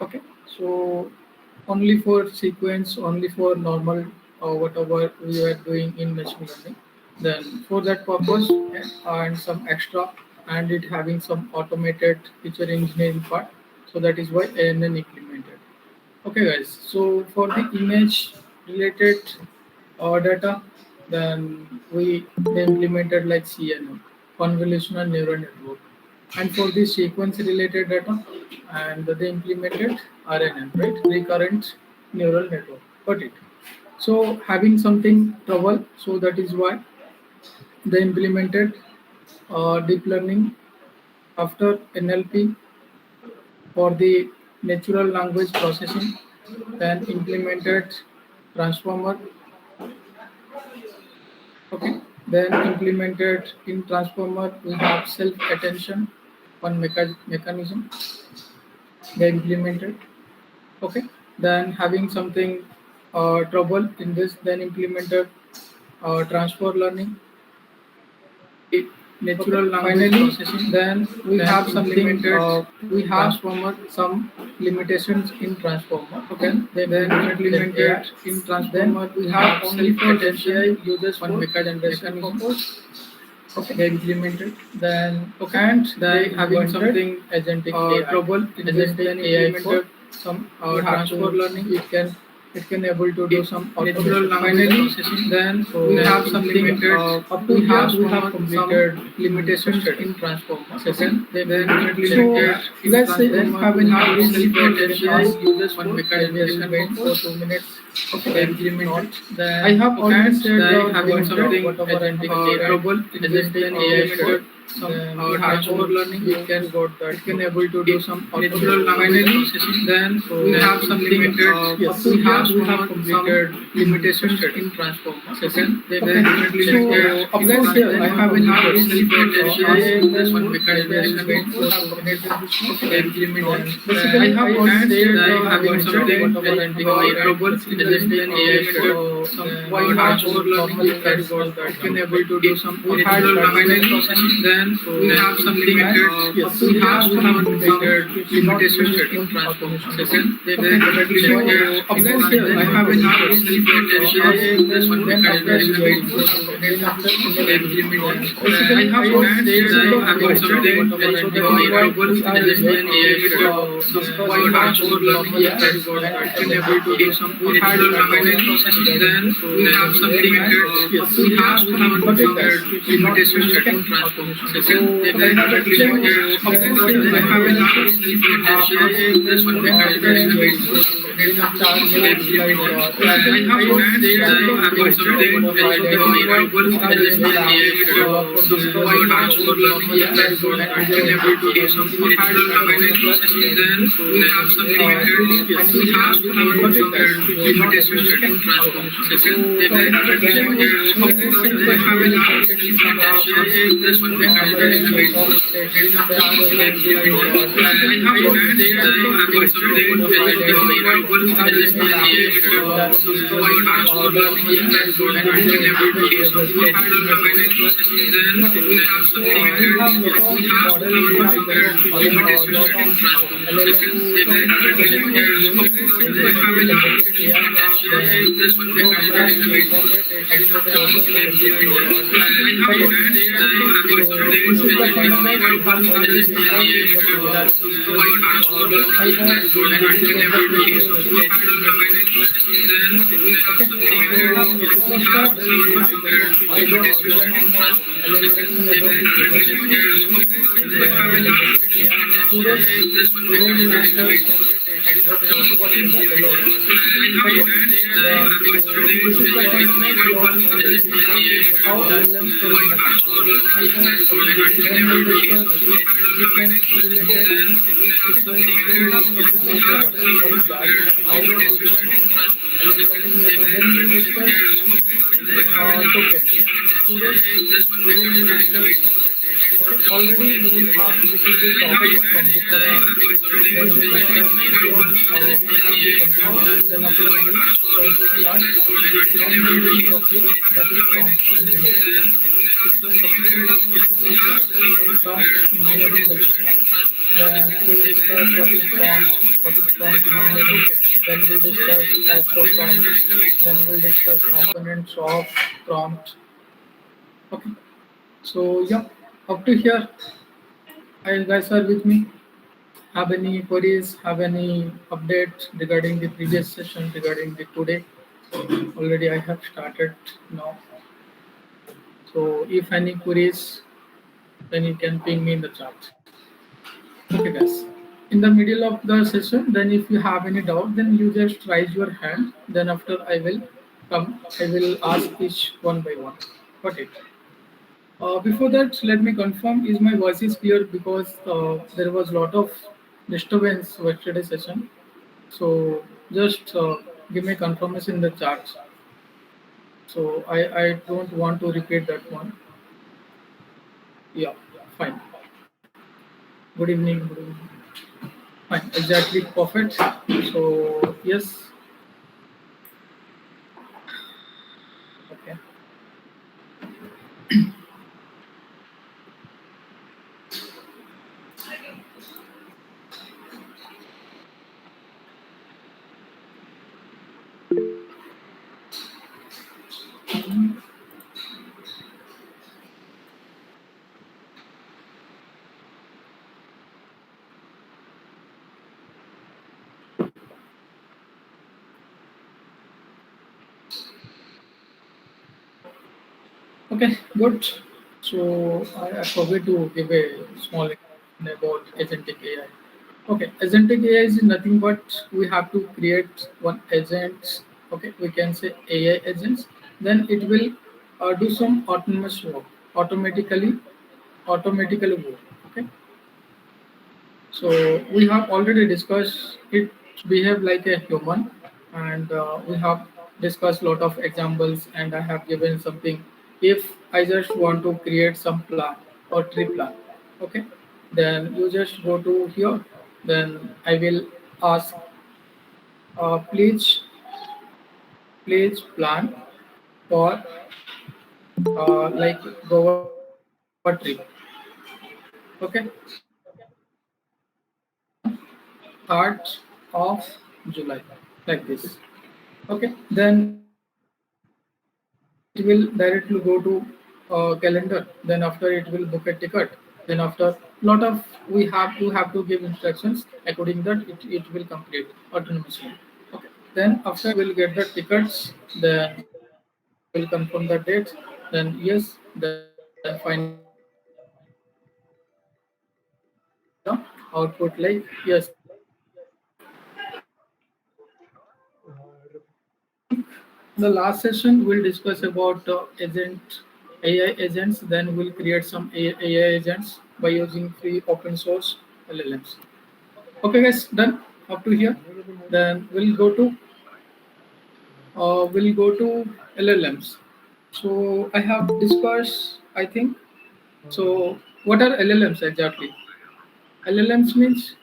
Okay, so only for sequence, only for normal whatever we are doing in machine learning. Then for that purpose and some extra, and it having some automated feature engineering part. So that is why ANN implemented. Okay, guys. So for the image related data, then they implemented like CNN, convolutional neural network, and for the sequence related data, and they implemented RNN, right, recurrent neural network. Got it. So having something trouble, so that is why they implemented deep learning after NLP for the natural language processing, then implemented transformer. Okay. Then implemented in transformer, we have self-attention, one mechanism they implemented. Okay. Then having something trouble in this, then implemented transfer learning, natural language processing. Then we have something we have some limitations in transformer. Okay. Then implemented in transformer, we have only for API uses for mechanism purpose. Okay, they implemented. Then okay, and they having something agentic trouble in agentic AI for some transfer learning. It can able to do some natural language processing. Then we have something up to we have completed limitations in transformer. Second, then implemented. Let's say have in our self-attention uses one mechanism wait for 2 minutes. Okay, they implemented. Then I have already said having something agentic trouble in agentic AI for some transfer learning. It can able to do some natural language processing. Then we have something yes, we have completed limitations in transformer. Second, they implemented. So let's say I have in our self-attention this one mechanism wait for 2 minutes. Okay, they implemented. Basically, I have already said having something trouble in agentic AI for some transfer learning. It can able to do some natural language processing. Then we have something yes, we have completed limitations in transformer. Second, they implemented. I have in our self-attention this one mechanism wait for 2 minutes. I have already said having something trouble in agentic AI for some transfer learning. It can able to do some natural language processing. Then we have something yes, we have completed limitations in transformer. Second, they implemented. I have in our self-attention this one mechanism wait for 2 minutes. I have already said having something trouble in agentic AI for some transfer learning. It can able to do some natural language processing. Then we have something yes, we have completed limitations in transformer. Second, they implemented. I have in our self-attention this one mechanism wait for 2 minutes. I have already said having something trouble in agentic AI for some transfer learning. It can able to do some natural language processing. Then we have something yes, we have completed limitations in transformer. Second, they implemented. I have in our self-attention this one mechanism wait for 2 minutes. I have already said having something trouble in agentic AI for some transfer learning. It can able to do some natural language processing. Then we have something yes, we have completed limitations in transformer. Second, they implemented. I have in our self-attention this one mechanism wait for 2 minutes. I have already said having something trouble in agentic AI for some transfer learning. It can able to do some natural language processing. Then we have something yes, we have completed limitations in transformer. Second, they implemented. I have in our self-attention this one mechanism wait for 2 minutes. already we will have little bit topic from the current, then we will start again then after we will start from the topic that is from engineering. in engineering will start. Then we'll discuss what is prompt engineering. Then we'll discuss types of prompt. Then we'll discuss components of prompt. Okay. So yeah, up to here, you guys are with me. Have any queries? Have any updates regarding the previous session regarding the today? Already I have started now. So if any queries, then you can ping me in the chat. Okay, guys. In the middle of the session, then if you have any doubt, then you just raise your hand. Then after I will come, I will ask each one by one. Got it. Before that, let me confirm: is my voice is clear because there was a lot of disturbance yesterday session. So just give me confirmation in the chat. So I don't want to repeat that one. Yeah, fine. Good evening. Good evening. Fine, exactly perfect. So yes, okay. Okay, good. So I forgot to give a small explanation about agentic AI. Okay, agentic AI is nothing but we have to create one agent. Okay, we can say AI agents. Then it will do some autonomous work automatically work. Okay, so we have already discussed it behave like a human, and we have discussed lot of examples, and I have given something. If I just want to create some plan or tree plan, okay, then you just go to here. Then I will ask, please plan for like Goa trip, okay, on 3rd of July, like this. Okay, then it will directly go to calendar. Then after it will book a ticket. Then after lot of we have to give instructions according that it will complete autonomously. Okay. Then after we will get the tickets. Then we will confirm the date. Then yes. Then finally it will give the output like yes it is complete. The last session we'll discuss about agent AI agents. Then we'll create some AI agents by using free open source LLMs. Okay, guys, done up to here. Then we'll go to LLMs. So I have discussed. I think so. What are LLMs exactly? LLMs means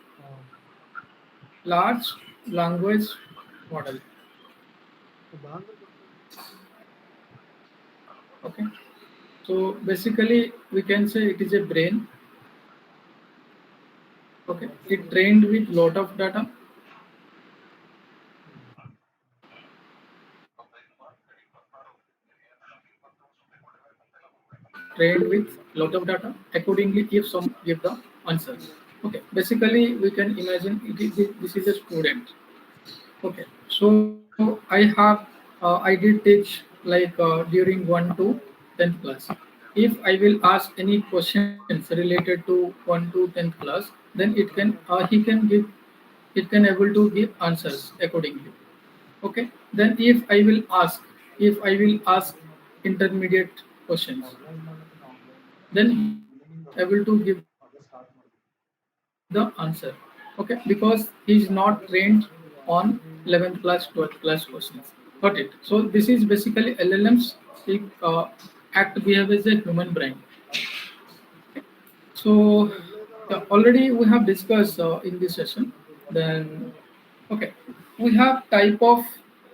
large language model. Okay. So basically, we can say it is a brain. Okay, it trained with lot of data. Trained with lot of data. Accordingly, if someone give the answer. Okay, basically we can imagine this is a student. Okay, so I did teach like during 1 to 10th class. If I will ask any questions related to 1 to 10th class, then it can able to give answers accordingly. Okay, then if I will ask intermediate questions, then he is not able to give the answer. Okay, because he is not trained on 11th class 12th class questions. Got it. So this is basically LLMs. It, act behave as a human brain. So yeah, already we have discussed in this session. Then okay, we have type of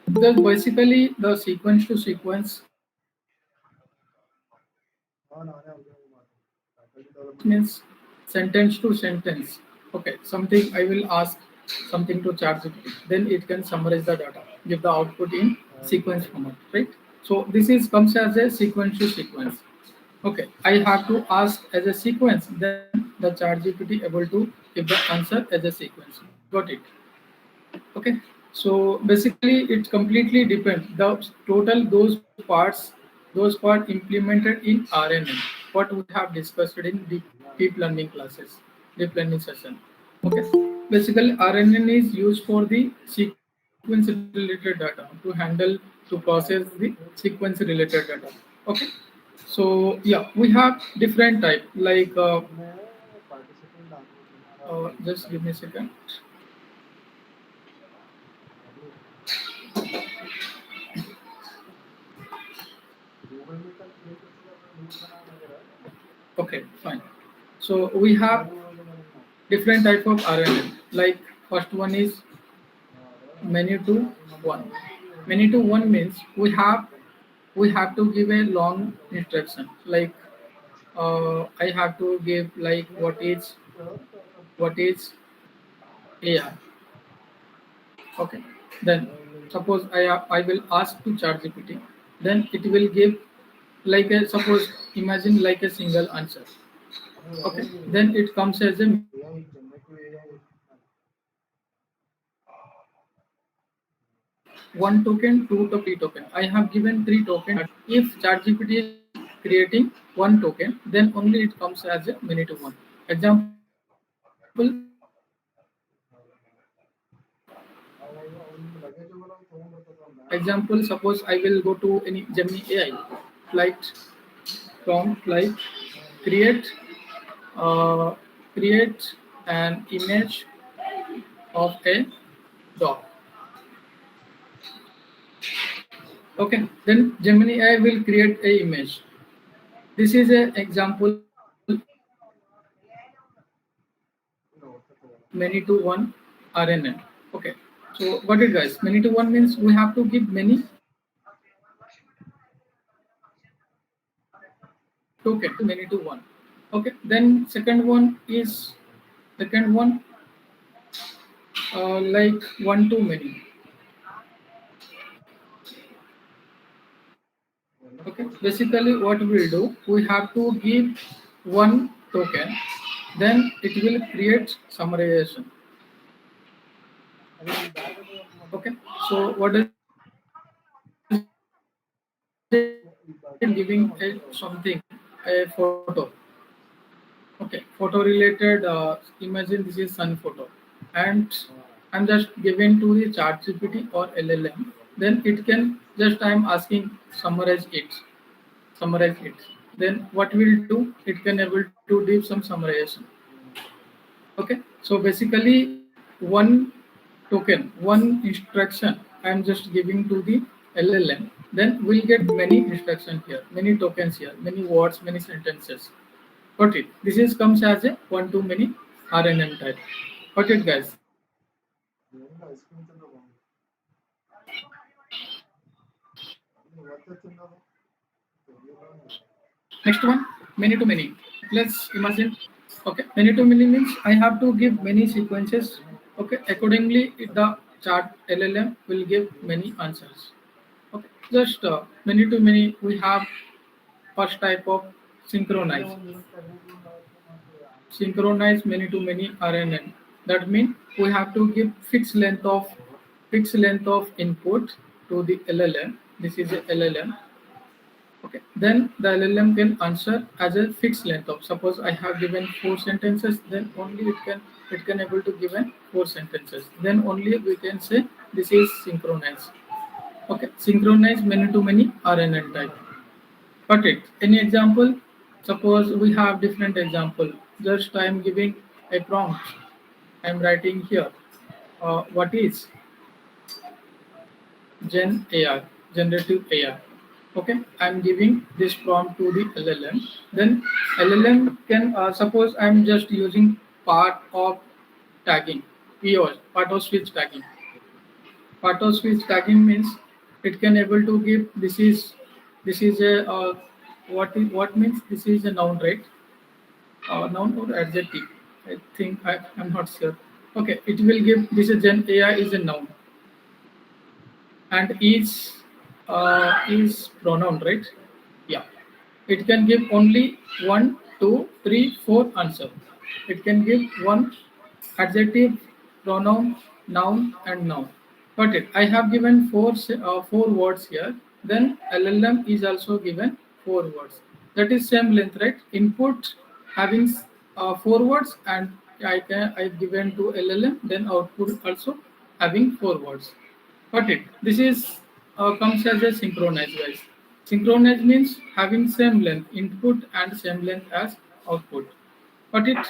the basically the sequence to sequence Sentence means sentence to sentence. Okay, something I will ask something to ChatGPT, then it can summarize the data, give the output in sequence format, right? So this is comes as a sequence to sequence. Okay, I have to ask as a sequence, then the ChatGPT able to give the answer as a sequence. Got it? Okay, so basically it completely depends the total those part implemented in RNN, what we have discussed in deep learning classes, deep learning session. Okay, basically RNN is used for the sequence related data to handle, to process the sequence related data. Okay, so yeah, we have different type like just give me a second. Okay, fine. So we have different type of RNN. Like first one is many to one. Many to one means we have to give a long instruction. Like I have to give like what is AI. Okay. Then suppose I will ask to ChatGPT, then it will give like a suppose imagine like a single answer. Okay. Then it comes as a many to one. One token, two token, three token. I have given three tokens. If ChatGPT is creating one token, then only it comes as a many to one. Example, example. Suppose I will go to any Gemini AI, like prompt like create uh, create an image of a dog. Okay, then Gemini AI will create a image. This is an example many to one RNN. Okay, so got it, guys? Many to one means we have to give many token many to one. Okay, then second one like one to many. Okay, basically what we'll do, we have to give one token, then it will create summarization. Okay, so what does it mean? Imagine giving a something, a photo. Okay, photo related. Imagine this is sun photo, and I'm just giving to the chat GPT or LLM. Then it can just I'm asking summarize it. Then what will do? It can able to give some summarization. Okay, so basically one token, one instruction I'm just giving to the LLM, then we'll get many instructions here, many tokens here, many words, many sentences. Got it? This is comes as a one to many RNN type. Got it, guys? Next one, many to many. Let's imagine. Okay, many to many means I have to give many sequences. Okay, accordingly, the chart LLM will give many answers. Okay, just many to many. We have first type of synchronize. Synchronize many to many RNN. That means we have to give fixed length of input to the LLM. This is a LLM. Okay. Then the LLM can answer as a fixed length of. Suppose I have given four sentences, then only it can able to given four sentences. Then only we can say this is synchronized. Okay. Synchronize many to many RNN type. Got it? Any example? Suppose we have different example. Just I am giving a prompt. I am writing here. What is Gen AI, generative AI? Okay, I'm giving this prompt to the LLM. Then LLM can suppose I'm just using part of tagging, POS, part of switch tagging. Part of switch tagging means it can able to give this is a what means this is a noun, right? Noun or adjective? I think I'm not sure. Okay, it will give this is Gen AI is a noun and is pronoun, right? Yeah. It can give only one, two, three, four answer. It can give one adjective, pronoun, noun, and noun. Got it. I have given four words here. Then LLM is also given four words. That is same length, right? Input having four words, and I've given to LLM. Then output also having four words. Got it. This is comes as a synchronize, guys. Synchronize means having same length input and same length as output. Got it.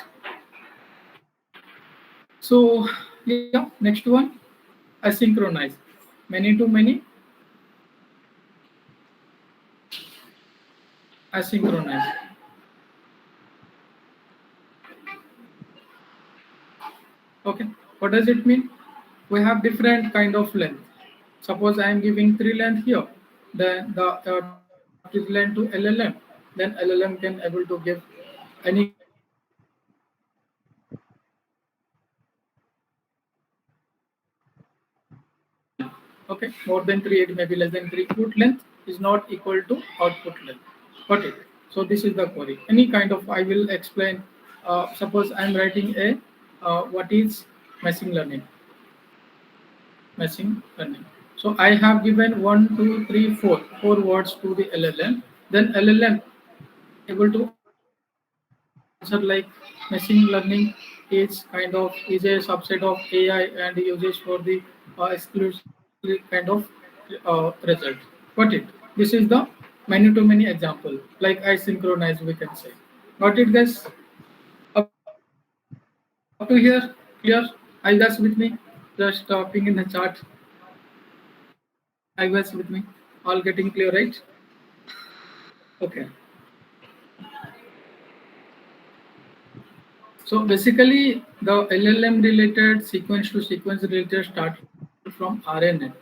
So yeah, next one, asynchronize. Many to many, asynchronize. Okay. What does it mean? We have different kind of length. Suppose I am giving three length here, then the three length to LLM, then LLM can able to give any kind of length. Okay, more than three, it may be less than three. It may be output length. Okay, more than three, it may be less than three. Input length is not equal to output length. Got it? So this is the query. Any kind of I will explain. Suppose I am writing a what is machine learning. Machine learning. So I have given one, two, three, four words to the LLM. Then LLM able to answer like machine learning is a subset of AI and uses for the exclusive kind of result. Got it? This is the many to many example. Like I synchronize, we can say. Got it, guys? Up to here, clear? Are you guys with me? Just ping in the chat. Are you guys with me? All getting clear, right? Okay. So basically, the LLM related sequence to sequence related started from RNN.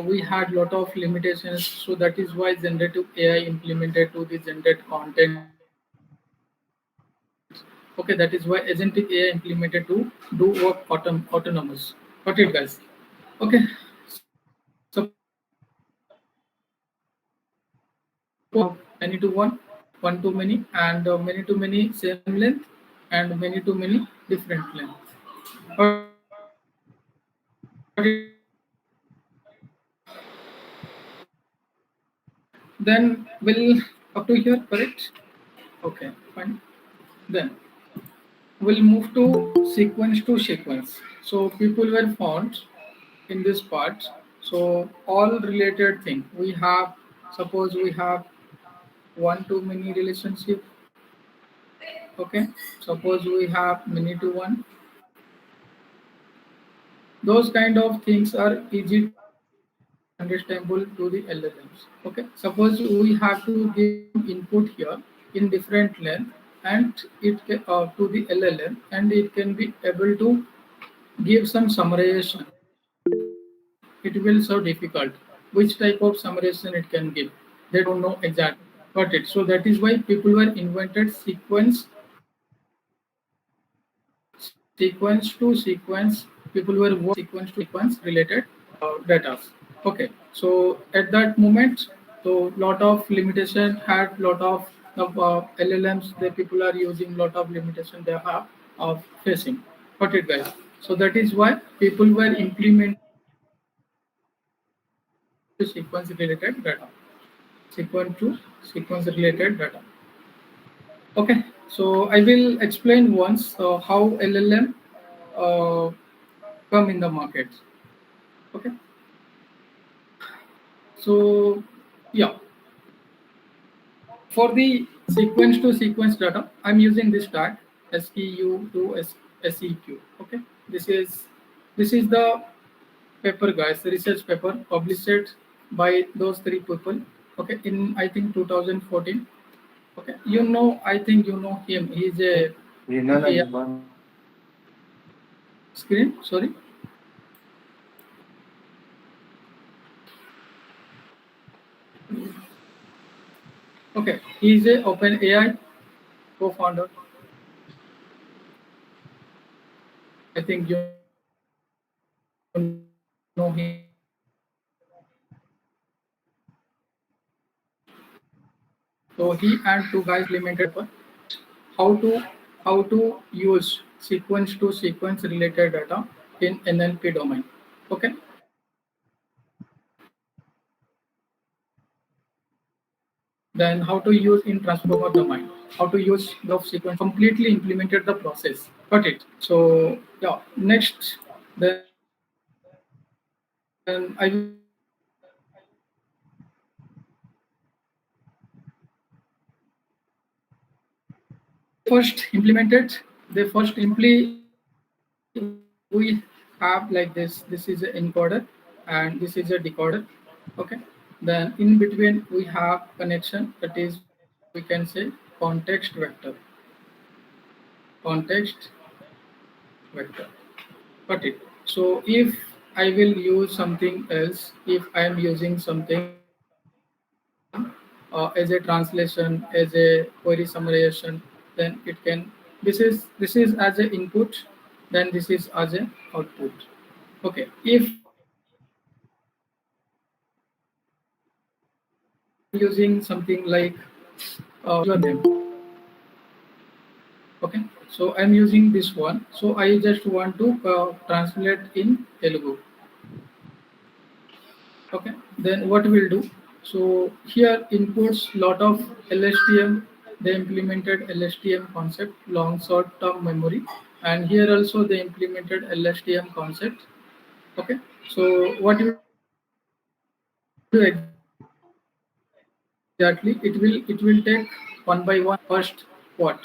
We had lot of limitations, so that is why generative AI implemented to the generate content. Okay, that is why agentic AI implemented to do work autonomous. Got it, guys? Okay. Suppose we have many to one to many, and many to many same length, and many to many different length. Got it. Then we'll up to here, correct? Okay, fine. Then we'll move to sequence to sequence. So people were found in this part. So all related thing we have. Suppose we have one to many relationship. Okay. Suppose we have many to one. Those kind of things are easy to understandable to the LLMs. Okay. Suppose we have to give some input here in different length, and to the LLM, and it can be able to give some summarization. It will so difficult. Which type of summarization it can give? They don't know exactly. Got it. So that is why people were invented sequence to sequence. People were working on sequence to sequence related data. Okay. So at that moment, so lot of limitation had lot of LLMs. The people are using lot of limitation they have of facing. Got it, guys? So that is why people were implemented sequence to sequence related data. Sequence to sequence related data. Okay, so I will explain once how LLM uh, come in the market. Okay, so yeah, for the sequence to sequence data, I'm using this tag SPU to SEQ. Okay, this is the paper, guys, the research paper published by those three people. Okay, in I think 2014. Okay, I think you know him. He's a AI screen. Sorry. Okay, he is a open AI co-founder. I think you know him. So he and two guys implemented a paper how to use sequence to sequence related data in NLP domain. Okay. Then how to use in transformer domain, how to use the sequence, completely implemented the process. Got it. So yeah, next, then I will they first implemented, they first simply we have like this is an encoder and this is a decoder. Okay, then in between we have connection, that is we can say context vector. Context vector. Got it. So if I will use something else, if I am using something as a translation, as a query summarization, then it can, this is as a input, then this is as a output. Okay. If I am using something like your name, okay, so I'm using this one, so I just want to translate in Telugu. Okay, then what we'll do, so here inputs lot of LSTM, they implemented LSTM concept, long short term memory, and here also they implemented LSTM concept. Okay, so what we do exactly, it will take one by one. First what,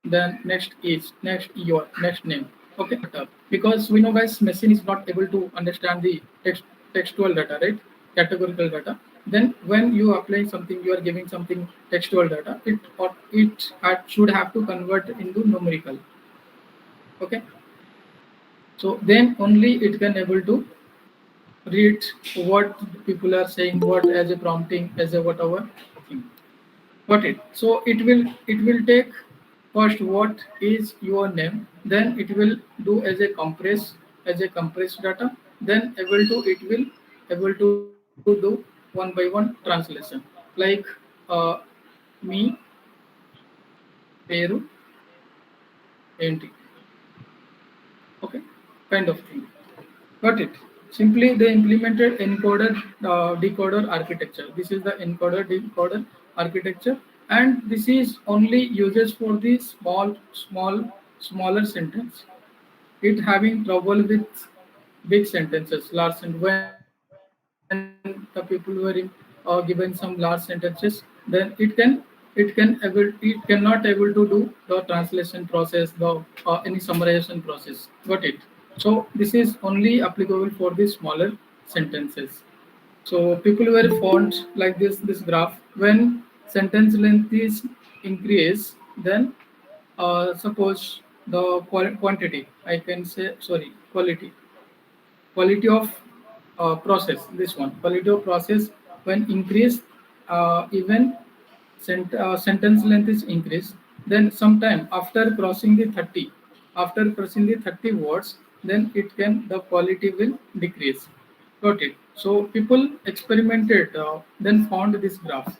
then next is next your next name. Okay, because we know guys machine is not able to understand the textual data, right? Categorical data. Then when you apply something, you are giving something textual data, it should have to convert into numerical. Okay, so then only it can able to read what people are saying, what as a prompting, as a whatever thing. Got it. So it will take first what is your name, then it will do as a compressed data, then able to it will able to do one by one translation. Like me peru enti. Okay, kind of thing. Got it. Simply they implemented encoder decoder architecture. This is the encoder decoder architecture, and this is only uses for the smaller sentence. It having trouble with big sentences, large sentence. When the people were given some large sentences, then it cannot able to do the translation process, the any summarization process. Got it. So this is only applicable for the smaller sentences. So people were font like this graph. When sentence length is increase, then suppose the quantity, I can say, sorry, quality of process, this one quality of process when increase, even sentence length is increased, then sometime after crossing the 30 words, then it can the quality will decrease. Got it. So people experimented, then found this graph.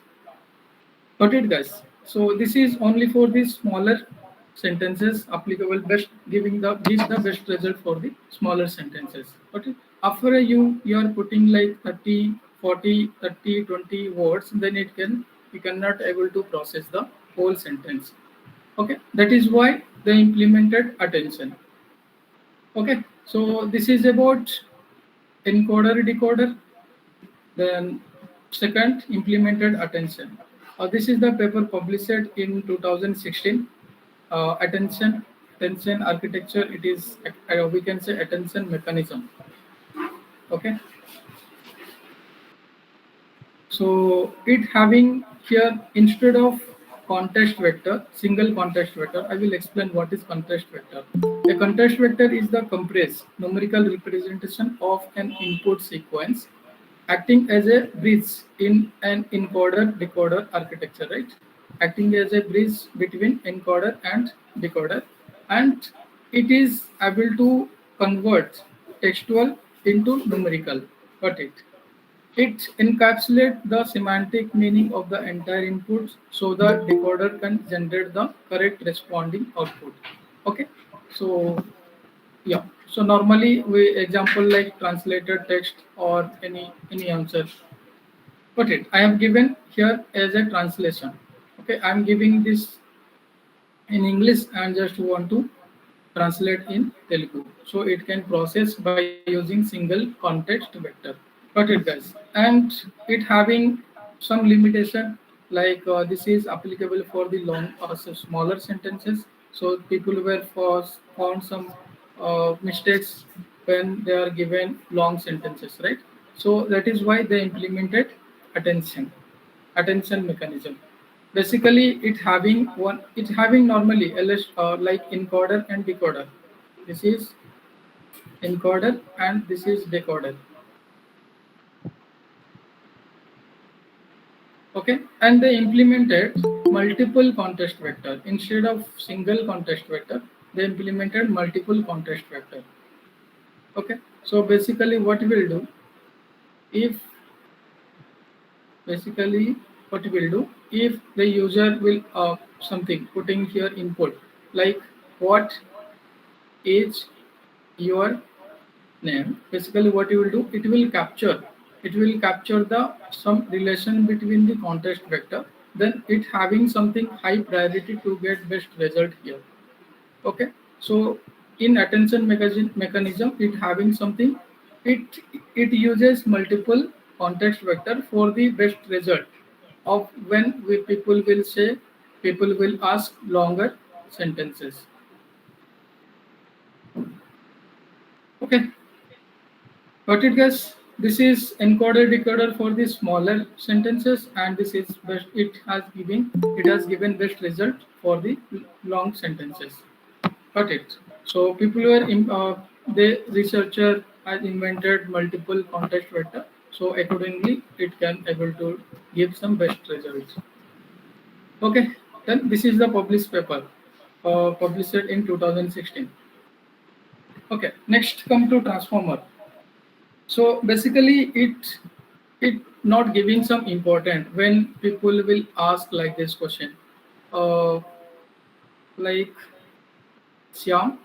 Got it, guys. So this is only for the smaller sentences applicable, best giving the gives the best result for the smaller sentences. Okay. After you are putting like 30, 40, 30, 20 words, then you cannot able to process the whole sentence. Okay. That is why they implemented attention. Okay. So this is about encoder decoder. Then second, implemented attention. This is the paper published in 2016. Attention architecture. It is we can say attention mechanism. Okay. So it having here instead of context vector, single context vector. I will explain what is context vector. A context vector is the compressed numerical representation of an input sequence. acting as a bridge in an encoder-decoder architecture, right? Acting as a bridge between encoder and decoder, and it is able to convert textual into numerical. Got it? It encapsulates the semantic meaning of the entire input so the decoder can generate the correct responding output. Okay, so yeah. So normally we example like translated text or any answer. Got it. I have given here as a translation. Okay, I am giving this in English and just want to translate in Telugu. So it can process by using single context vector. Got it, guys. And it having some limitation like this is applicable for the long so smaller sentences. So people were found some mistakes when they are given long sentences, right? So that is why they implemented attention attention mechanism. Basically, it having normally like encoder and decoder. This is encoder and this is decoder. Okay, and they implemented multiple context vector instead of single context vector. They implemented multiple context vector. Okay, so basically, what we'll do if basically what we'll do if the user will something putting here input like what is your name. Basically what you will do, it will capture the some relation between the context vector, then it having something high priority to get best result here. Okay, so in attention mechanism it having something, it it uses multiple context vector for the best result of when people will say, people will ask longer sentences. Okay, got it, guys. This is encoder decoder for the smaller sentences, and this is best. It has given best result for the long sentences. Got it. So people were the researcher has invented multiple context vector. So accordingly, it can able to give some best results. Okay. Then this is the published paper, published in 2016. Okay. Next, come to transformer. So basically, it not giving some important when people will ask like this question, uh, like Syam,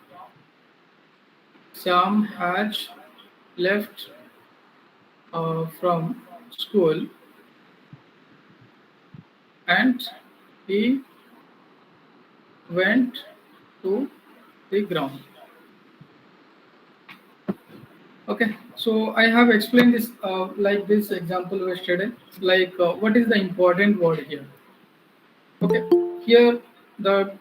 Syam has left from school and he went to the ground. Okay, so I have explained this like this example yesterday. Like what is the important word here? Okay, here the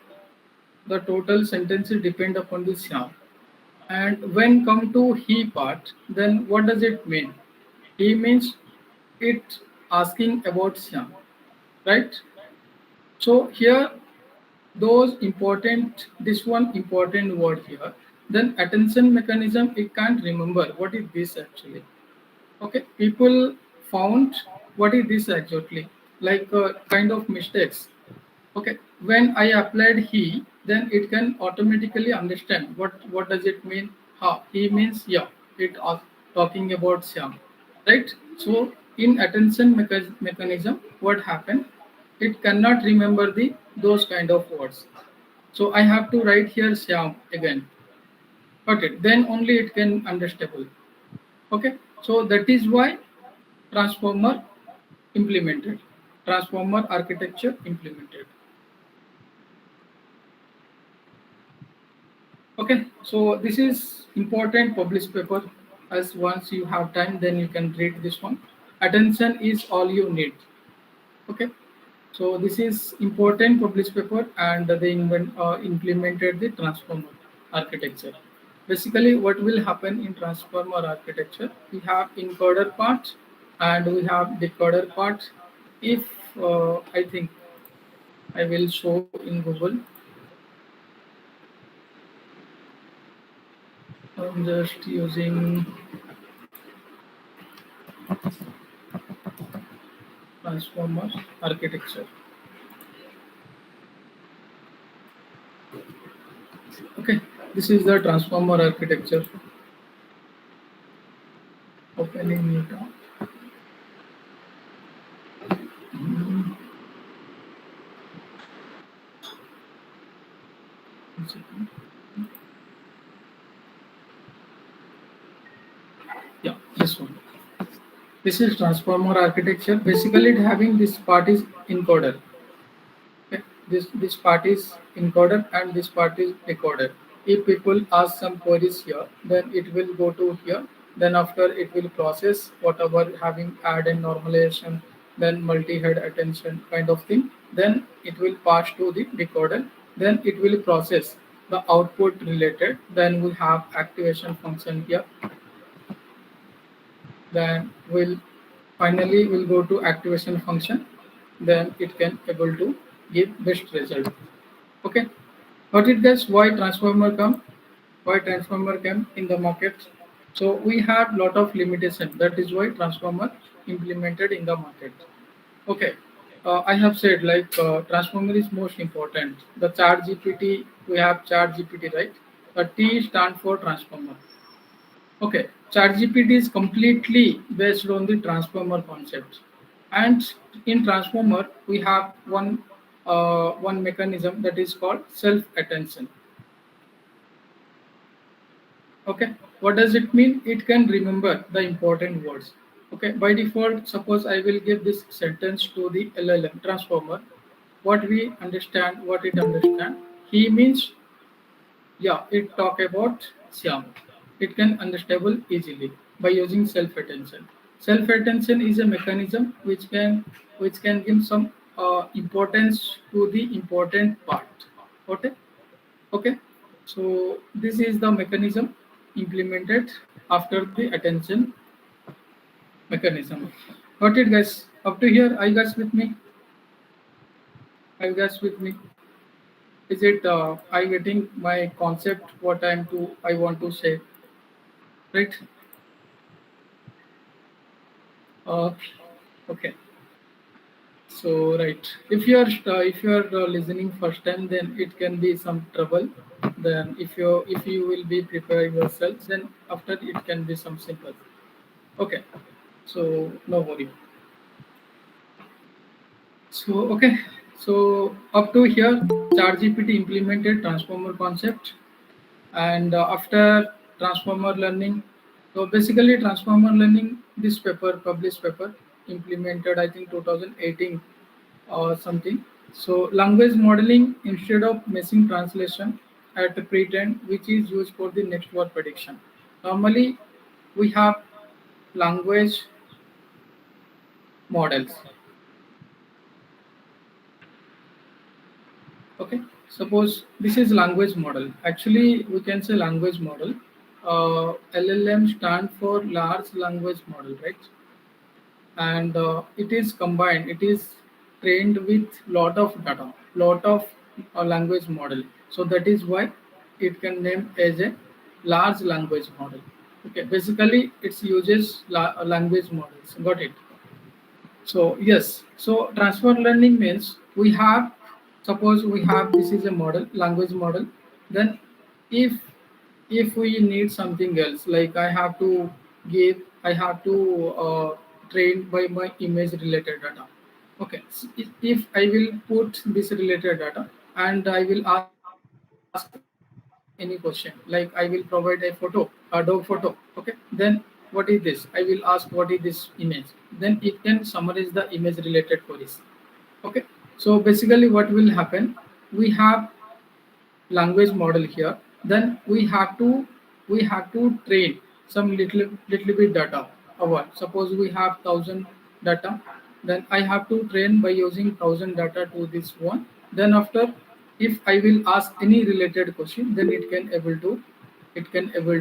the total sentences depend upon the sound. And when come to he part, then what does it mean? He means it asking about sound, right? So here those important this one important word here, then attention mechanism it can't remember what is this actually. Okay, people found what is this exactly, like kind of mistakes. Okay, when I applied he, then it can automatically understand what does it mean. Ha, he means yeah, it talking about Syam, right? So in attention mechanism, what happened? It cannot remember the those kind of words. So I have to write here Syam again. Got it? Then only it can understandable. Okay, so that is why transformer implemented, transformer architecture implemented. Okay, so this is important published paper. As once you have time, then you can read this one. Attention is all you need. Okay, so this is important published paper, and they implemented the transformer architecture. Basically, what will happen in transformer architecture? We have encoder part and we have decoder part. If I think I will show in Google. I'm just using transformer architecture. Okay, this is the transformer architecture. Opening it up. One second. Yeah, this one. This is transformer architecture. Basically, it having this part is encoder. Okay. This part is encoder and this part is decoder. If people ask some queries here, then it will go to here. Then after it will process whatever having add and normalization, then multi-head attention kind of thing. Then it will pass to the decoder. Then it will process the output related. Then we have activation function here. Then we'll finally will go to activation function. Then it can able to give best result. Okay, got it guys? Why transformer come? Why transformer came in the market? So we have lot of limitation. That is why transformer implemented in the market. Okay, I have said like transformer is most important. The chat GPT, we have chat GPT, right? The T stand for transformer. Okay, ChatGPT is completely based on the transformer concept, and in transformer we have one mechanism that is called self attention. Okay, what does it mean? It can remember the important words. Okay, by default, suppose I will give this sentence to the LLM transformer. What we understand, what it understand. He means yeah, it talk about Siam. It can understandable easily by using self-attention. Self-attention is a mechanism which can give some importance to the important part. Okay, okay. So this is the mechanism implemented after the attention mechanism. Got it, guys? Up to here, are you guys with me? Are you guys with me? Is it I getting my concept? What I want to say, right? Uh, okay. So right, if you are listening first time, then it can be some trouble. Then if you will be preparing yourself, then after it can be some simple. Okay. So no worry. So okay. So up to here, ChatGPT implemented transformer concept, and after transformer learning, so basically transformer learning, this paper published paper implemented I think 2018 or something. So language modeling instead of machine translation at the pretend, which is used for the next word prediction. Normally we have language models. Okay, suppose this is language model. Actually, we can say language model. LLM stand for large language model, right? And it is combined. It is trained with lot of data, lot of language model. So that is why it can name as a large language model. Okay, basically it uses language models. Got it? So yes, so transfer learning means we have, suppose we have this is a model, language model. Then if if we need something else, like I have to train by my image related data. Okay, so if I will put this related data and I will ask any question, like I will provide a photo, a dog photo. Okay, then what is this? I will ask what is this image. Then it can summarize the image related queries. Okay, so basically what will happen? We have language model here. Then we have to train some little bit data. Our suppose we have 1,000 data. Then I have to train by using 1,000 data to this one. Then after, if I will ask any related question, then it can able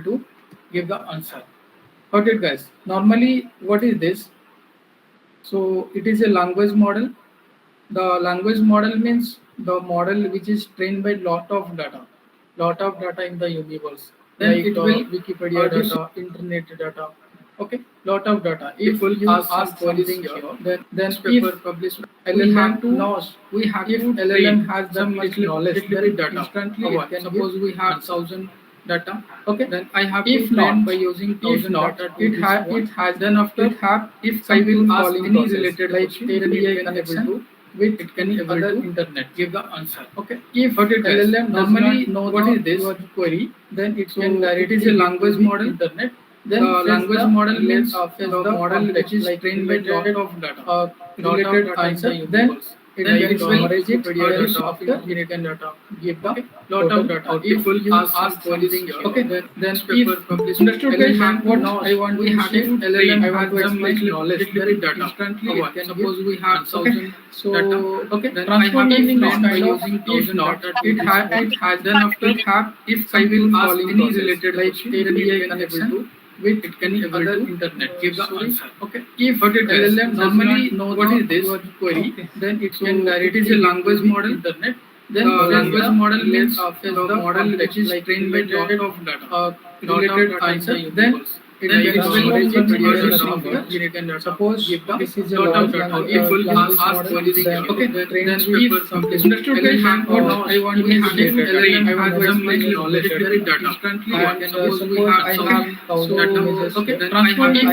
to give the answer. Got it, guys? Normally what is this? So it is a language model. The language model means the model which is trained by lot of data in the universe, then like it will Wikipedia data, internet data. Okay, lot of data. If you ask something here, then if publish LLM knows, we have if LLM has that much knowledge, then data instantly it can suppose we have 1,000 data. Okay, then I have if to not by using 1,000 data. It has then after it have if I will ask any related like API connection with it can other internet give the answer. Okay, if LLM normally know what is this your query, then it can directly it is a language model internet. Then language model means the model which is like trained by lot of data related answer. Then it will summarize it after it can data give the lot of data. If you ask something here, okay, then if understood guys what I want to have LLM I want to explain knowledge very data instantly it can suppose we have 1,000 so data. Okay, then transform learning is kind of if not it has then after it have if I will ask any related like API connection with it can other internet give the answer. Okay, if LLM normally know what is this query, then it can it is a language model internet. Then language model means the model which is trained by lot of data related answer. Then it can summarize it can suppose give the this is a lot of data. If ask query, okay, then if understood guys what I want to have LLM I want to explain knowledge very data instantly I can suppose we have some data. Okay, then transform if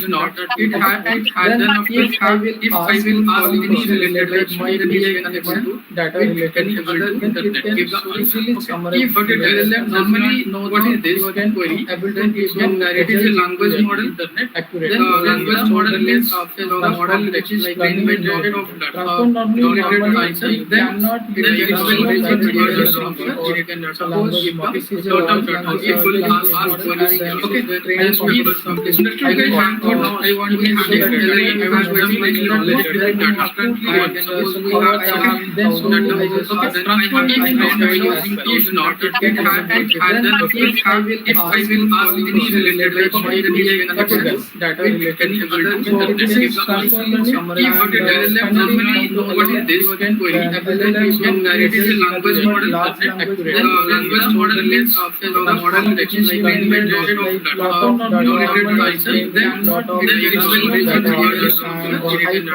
not it has then after if I will ask any related like my API connection data related other internet give the answer. If LLM normally know what is this query able to it is a language model internet accurate. Then language model means the model which is trained by lot of data related answer. Then it can suppose this is a lot of data. If we ask okay, then understood guys now I want to have I want to explain knowledge data instantly I can suppose we have then okay transform if not it can then if I will ask any related like my API connection data related other internet summary LLM normally know what is this query it is a language model accurate. Language model means the model which is trained by lot of data related answer. Then it is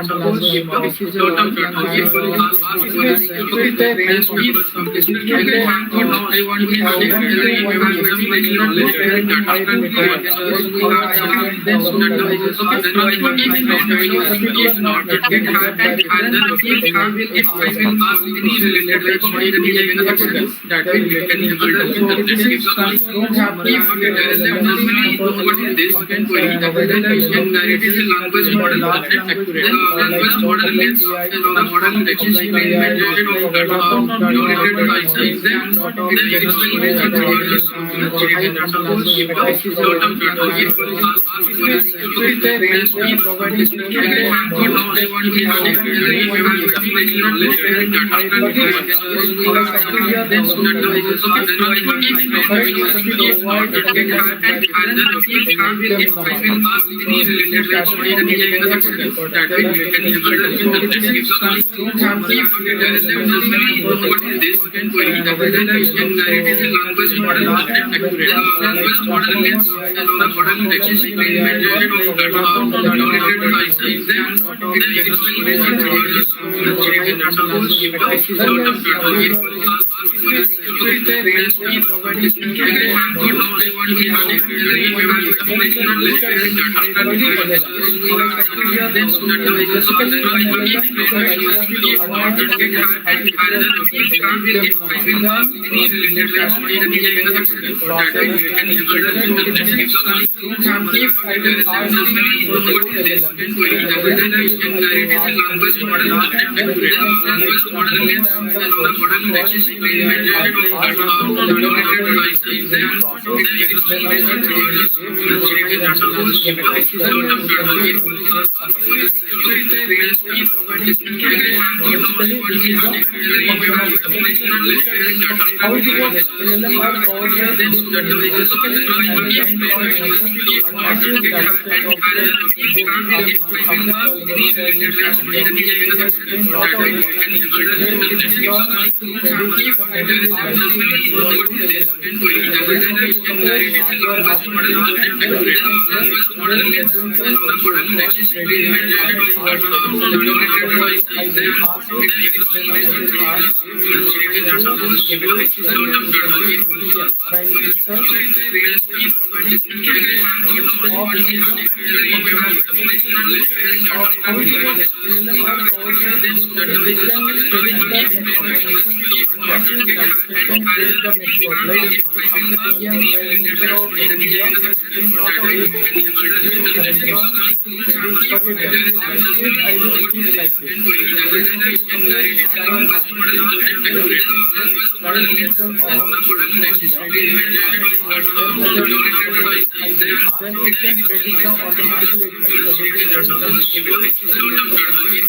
suppose this is a lot of data. If we ask now I want to have knowledge if not it can happen and then if I will ask any related like my API connection data related other this is don't have if LLM normally know what is this query it is a language model accurate. Language model means the model which is trained by lot of related answer. Then it is suppose this is a lot of data. If we ask Basically, this is the function of how it works. LLM are powered by deep learning, basically, and trained on massive data set of article, website, Wikipedia. It has trained lot of data. Then it is learned to predict very likely methodology. Suppose you are asking me then it is going to produce what predict what suppose I will ask it, then I will ask who will produce Wikipedia, Prime Minister of how it works. LLM are powered by they can predict the next word. Massive data set can predict the next word. Like PM Prime Minister of India in lot of ways I will keep like this. Suppose Prime Minister of India, then it can predict the automatically it can predict the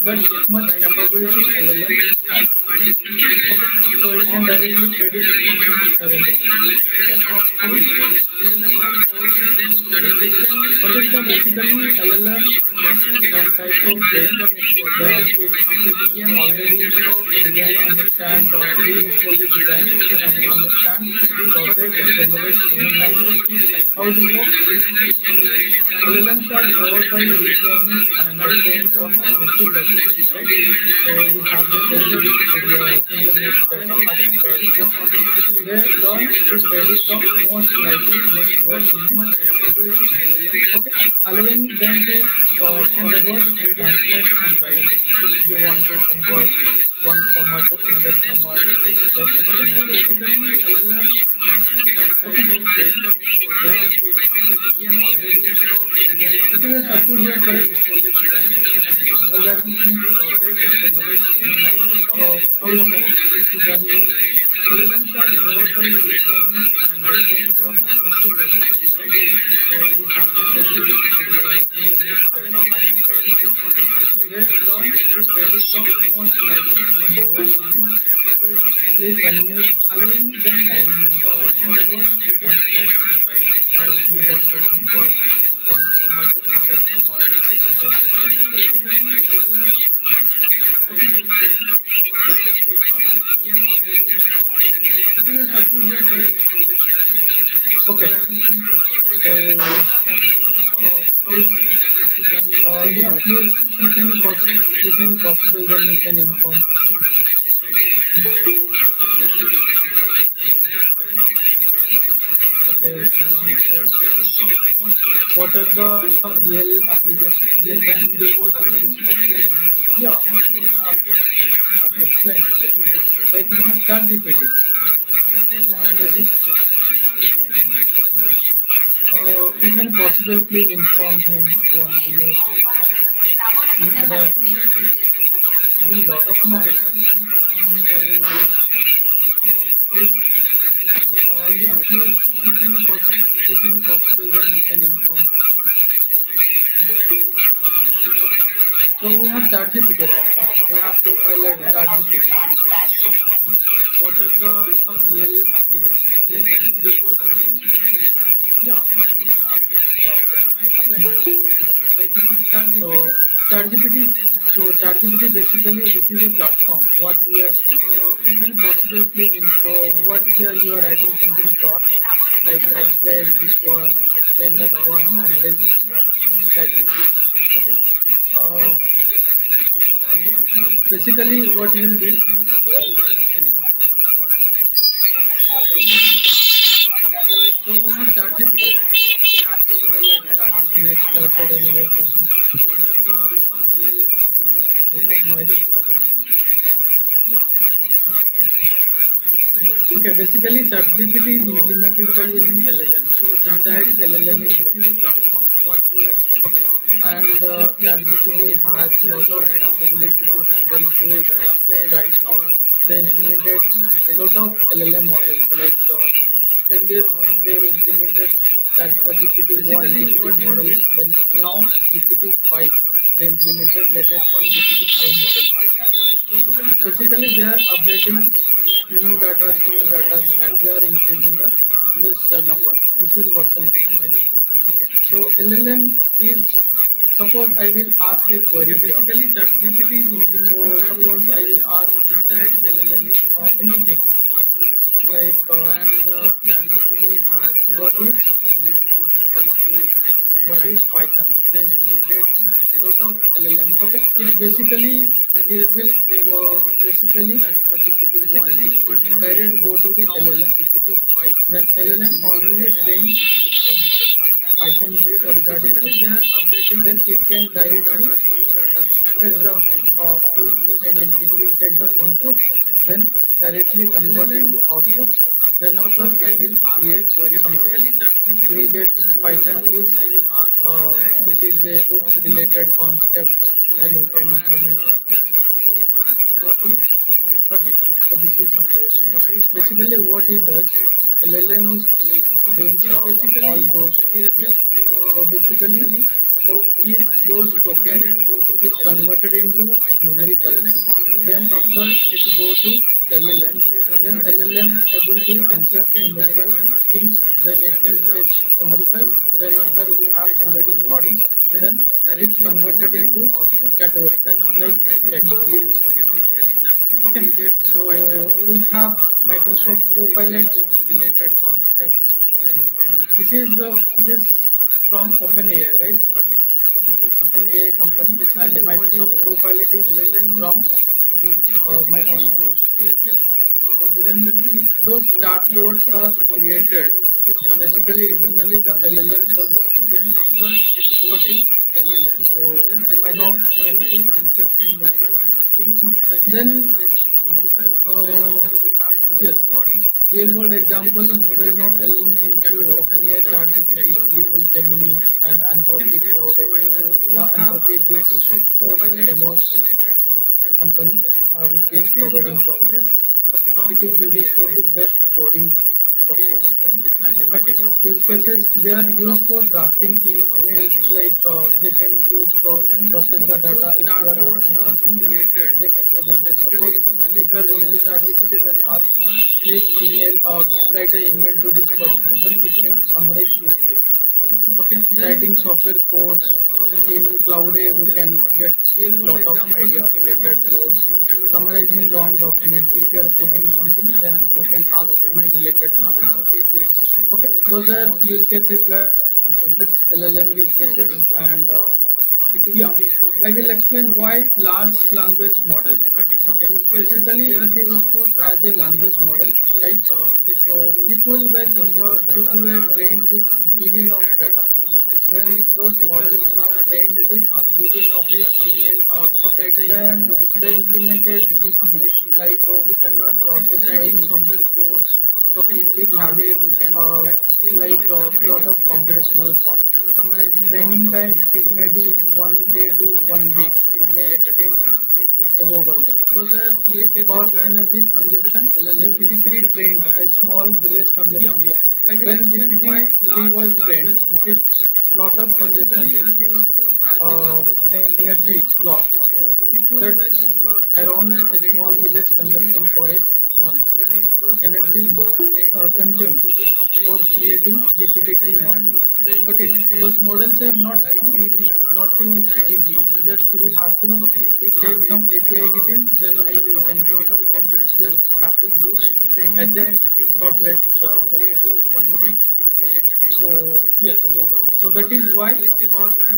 that much capability LLM has. Okay. So it can directly predict what is the basically LLM one type of brain that it can already design, understand the read for the design and understand process and generate human language. How it works? LLMs are powered by deep learning and are trained on massive data sets, right? So we have the internet data article. They learn to predict the most likely next word in much capability LLM, okay, allowing them to convert and translate and write. If you want to convert one comma to another comma, then it can LLM. It is up to here, correct? LLMs are powered by deep learning and are trained on massive data sets, right? So we have the internet data article. They learn to predict the most likely next word in much capability. Please unmute, allowing them convert and translate and write. You want to convert one comma to another comma. It is up to here, correct? Okay. So, yeah, please, if any possible, then you can inform. Okay. What are the real applications? Yes, and real applications. Yeah, I have explained. So I can have ChatGPT. If possible, please inform him to unmute. Having a lot of noise. Yeah, please, if any possible, then you can inform. So we have ChatGPT, right? We have to pilot ChatGPT. What are the real applications? Yes, and real applications. Yeah. So ChatGPT. So ChatGPT basically this is a platform. What we are saying. Even possible, please info. What here you are writing something short, like explain this one, explain that one, summarize this one, like this. Okay. Basically, what you will do. So we have ChatGPT. We have to pilot ChatGPT next started anyway question. What are the real applications? Noises. Yeah. Okay, basically ChatGPT is implemented by using LLM. So inside LLM is this is a platform. What we are seeing. Okay, and ChatGPT has lot of capability to handle whole data right now. They implemented lot of LLM models like earlier they implemented ChatGPT 1, GPT models. Then now GPT 5 they implemented latest one GPT 5 models also. Okay, basically they are updating new data, and they are increasing the this numbers. This is version numbers. Okay, so LLM is suppose I will ask a query. Okay, basically ChatGPT is implemented. So suppose I will ask inside LLM is anything like ChatGPT has what is capability to handle whole data. What is Python? They implemented lot of LLM models. Okay, it basically it will basically ChatGPT 1 GPT direct go to the LLM GPT 5. Then LLM already trained GPT 5 model Python regarding questions. Then it can directly fetch the I mean it will take the input, then directly convert into outputs. Then after it will create summaries. You will get Python is this is a OOPS related concept and you can implement like this. What is okay. So this is summarization. Basically what it does, LLM is doing all those here. So basically is those token is converted into numerical. Then after it go to LLM, then LLM able to answer numerical things. Then it can fetch numerical. Then after we have embedding models. Then it converted into categorical like text. Okay, so we have Microsoft Copilot related concept. This is this from OpenAI, right? So this is OpenAI company, and Microsoft Copilot is from Microsoft. So then those chatbots are created. Basically, internally the LLMs are working. Then after it goes to LLM. So I hope it will answer things. Then yes, real world example well known LLM include OpenAI, ChatGPT, Google, Gemini, and Anthropic Cloud. The Anthropic is most famous company which is providing cloud. Okay, it is used for the best coding purpose. Okay, use cases they are used for drafting emails like they can use process the data. If you are asking something, then they can able to suppose if you are going to ChatGPT, then ask please email write an email to this person, then it can summarize easily. Okay, writing software codes in Cloud A, we can get lot of idea related codes. Summarizing long document. If you are putting something, then you can ask any related to this. Okay, those are use cases, guys. LLM use cases, and yeah, I will explain why large language model. Okay, basically it is as a language model, right? So people were trained with billion of data. When those models are trained with billion of data, then they implemented GPU. Like we cannot process by using codes. Okay, it having like lot of computational cost. Training time it may be 1 day to 1 week. It may extend above also. Those are okay. Cost energy consumption. GPT-3 trained a small village consumption. Yeah. When GPT-3 was trained, it's lot of consumption energy lost. So that's around a small village consumption for a month. Energy consumed for creating GPT-3 model. But those models are not too easy, not too easy. Just we have to take some API hittings, then after we can create. Just have to use as a corporate purpose. Okay. So yes, so that is why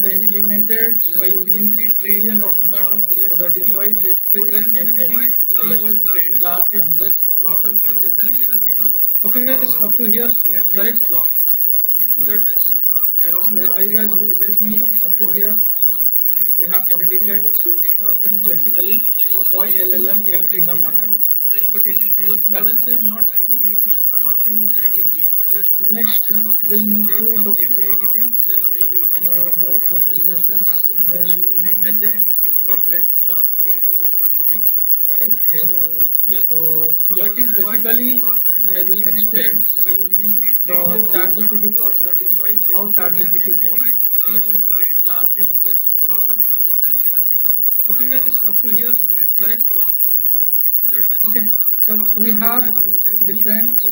they implemented by using trillion of data. So that is why they put name as large language lot of consumption. Okay, guys, up to here, correct? That's around. So, are you guys with me up to here? We have completed basically why LLM came in the market. Okay, those models are not too easy, not too easy. Just to next, we'll move to token. Then why token matters? Then as a corporate purpose. Okay. So yeah, basically, I will explain by using the ChatGPT process. How ChatGPT works. Large numbers, lot of consumption. Okay, guys, up to here, correct? Okay, so different.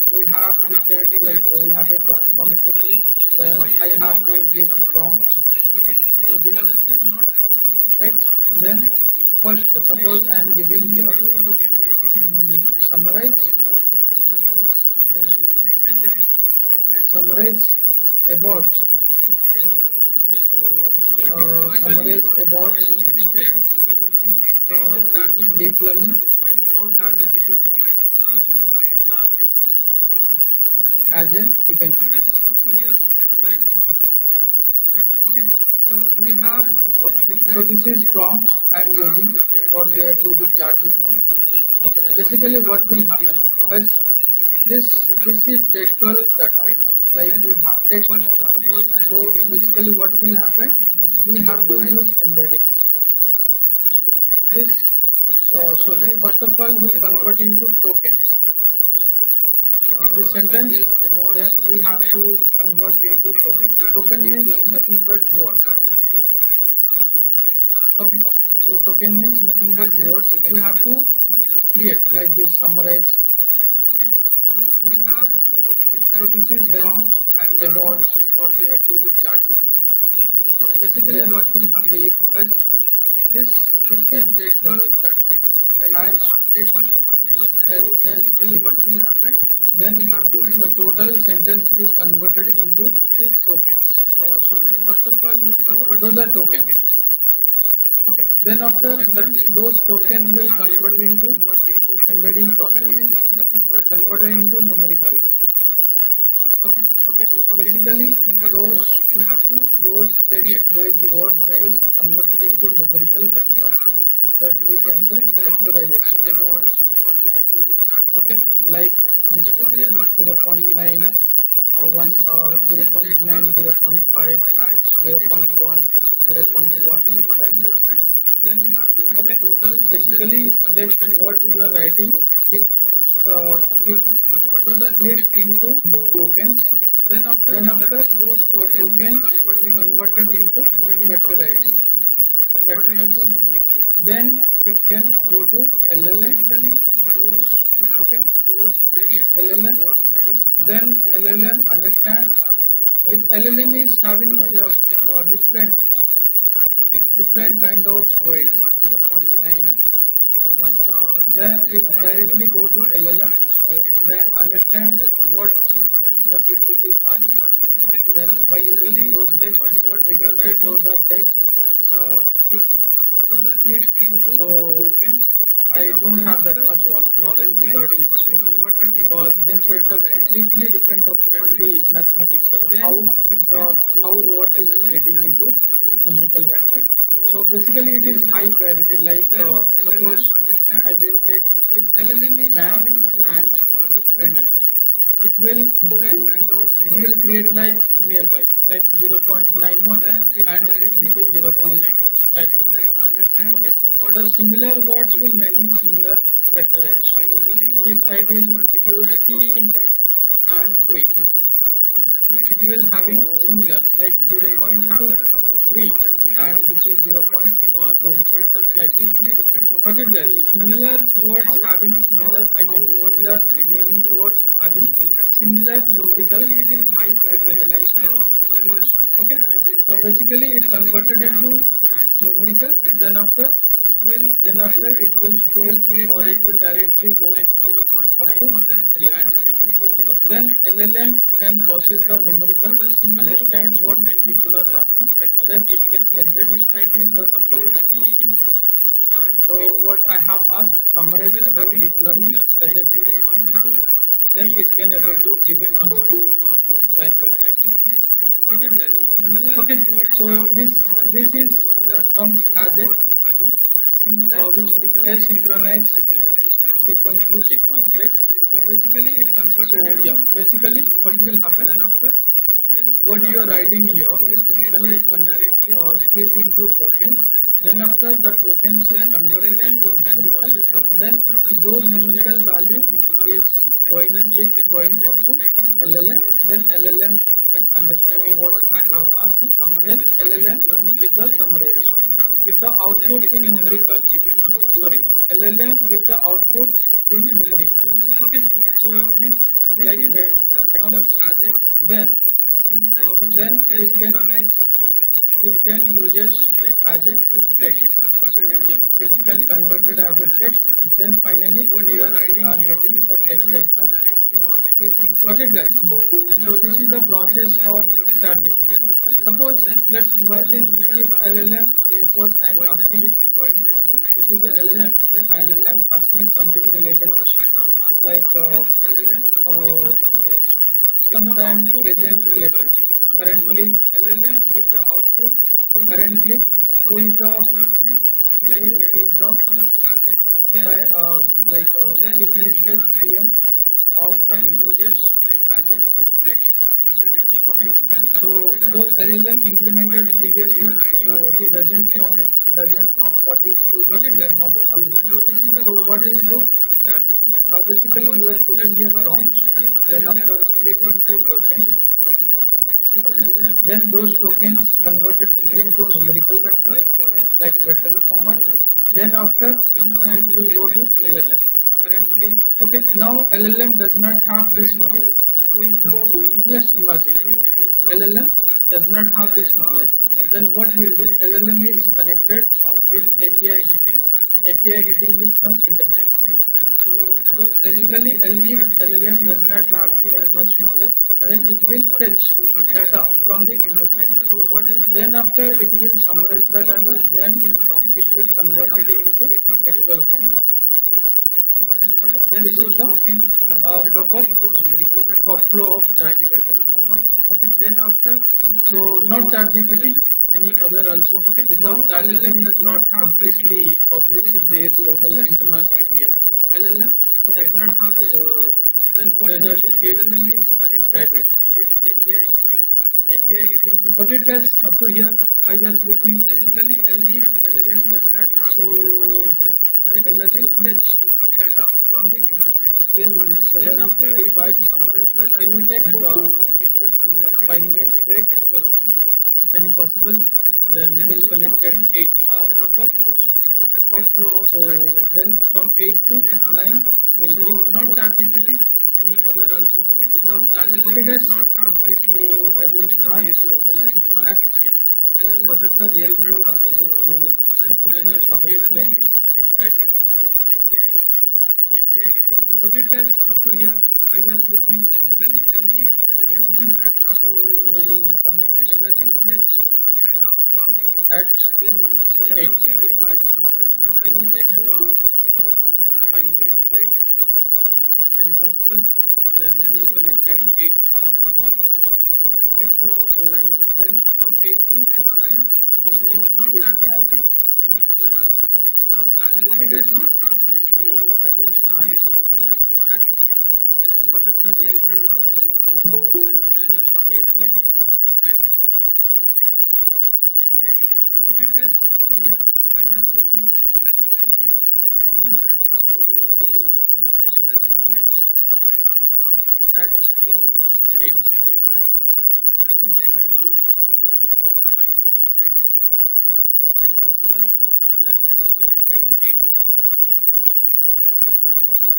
We have different like we have a platform basically. Then I have to give prompt to this, right? Then first, suppose I am giving here summarize. Summarize about summarize about deep learning, how ChatGPT as a beginner. Okay, so we have so this is prompt I'm using for the to the ChatGPT. Okay, basically what will happen is this is textual data, like we have text format. So basically what will happen, we have to use embeddings. This sorry, first of all will convert into tokens. This sentence, then we have to convert into token. Token means nothing but words. Okay, so token means nothing but words. We have to create like this, summarize. So this is prompt about for the to the ChatGPT. Basically, then what will happen is this is textual data, like has text as basically what will happen. Then we have to the total sentence is converted into this tokens. So first of all, we'll convert those are tokens. Okay. Then after that, those token will convert into embedding process, converted into numericals. Okay. Okay. So basically, those we have to those text those words will converted into numerical vector. That we can say vectorization. Okay, like this one, 0.9, 1, 0.9, 0.5, 0.1, 0.1, like this. Then we have to okay. Total basically text what you are writing it split into tokens. Okay. Then after those tokens converted into vectorized vectors. Then it can go to LLM. Basically those okay those text LLM. Then LLM understand. LLM is having different different kind of weights. 0.9 one. Then it directly go to LLM. Then understand what the people is asking. Then by using those numbers, we can say those are dense vectors. So tokens. I don't have that much knowledge regarding this one because dense vector completely depend upon the mathematics how words is splitting into numerical vector. So basically, it is high priority. Like suppose I will take man and woman. It will create like nearby, like 0.91, and this is 0.9, like this. Okay. The similar words will making similar vectorization. If I will use teen and queen, it will having similar like 0.23 and this is 0.24 like this. But it does similar words having similar similar meaning words having similar numerical it is high priority like suppose okay. So basically it converted into numerical. Then after it will store or it will directly go up to LLM. Then LLM can process the numerical, understand what people are asking, then it can generate the summary. So what I have asked, summarize about deep learning as a video. then it can able to give an answer to line by line. Okay, so this is comes as a which asynchronous sequence to sequence, right? So basically it converts. So yeah, basically what will happen? Then after what you are writing here basically split into tokens. Then after the tokens is converted into numerical, then those numerical value is going up to LLM. Then LLM can understand what people are asking. Then LLM give the summarization, give the output in numericals. Sorry, LLM give the output in numericals. Okay, so this like vectors. Then then it can uses as a text. So yeah, it can convert it as a text. Then finally we are getting the textual form. Got it, guys? So this is the process of ChatGPT. Suppose let's imagine if LLM. Suppose I'm asking this is a LLM and I'm asking something related question like sometime present related. Currently, LLM give the output. Currently, who is the Chief Minister CM of Tamil Nadu as a text. Okay, so those LLM implemented previously, so he doesn't know what is who is the CM of Tamil Nadu. So what will do? Basically, you are putting here prompts, then after split into tokens. Okay. Then those tokens converted into numerical vector, like vector format. Then after it will go to LLM. Okay, now LLM does not have this knowledge. Just imagine, LLM does not have this knowledge. Then what will do? LLM is connected with API hitting. API hitting with some internet. So basically, if LLM does not have that much knowledge, then it will fetch data from the internet. So then after it will summarize the data, then it will convert it into textual format. Then this is the proper workflow of ChatGPT. Okay. Then after, so not ChatGPT, any other also, because ChatGPT is not completely published their total internal ideas. LLM does not have this knowledge. Then what they just LLM is connected with API hitting. API hitting with. Got it, guys? Up to here, I guess with me. Basically, if LLM does not have so much knowledge, then I guess will fetch data from the internet. It's been 7:55. Summarize the data. Can we take it will convert 5 minutes break at 12 format. If any possible, then we'll connect at 8. Proper workflow. So then from 8 to 9 will be not ChatGPT, any other also. Because okay, guys, not completely. So I will start total interact. What are the real world application elements? They just explain. Private. API hitting. Got it, guys? Up to here, I guess with me. Basically, if LLM does not have to will connect. I guess will fetch data from the at will 8:55. Summarize the. Can we take it will convert 5 minutes break at 12. If any possible, then we'll connect at 8. Proper workflow. So then from 8 to 9 will be not ChatGPT, any other also. Because ChatGPT does not have this. So I will start total interact. What are the real world application elements? They just explain. Private. API hitting. Got it, guys? Up to here, I guess with me. Basically, if LLM does not have to will connect. I guess will fetch data from the at will 8:55. Summarize the. Can we take it will convert 5 minutes break at 12. If any possible, then we'll connect at 8. Proper workflow. So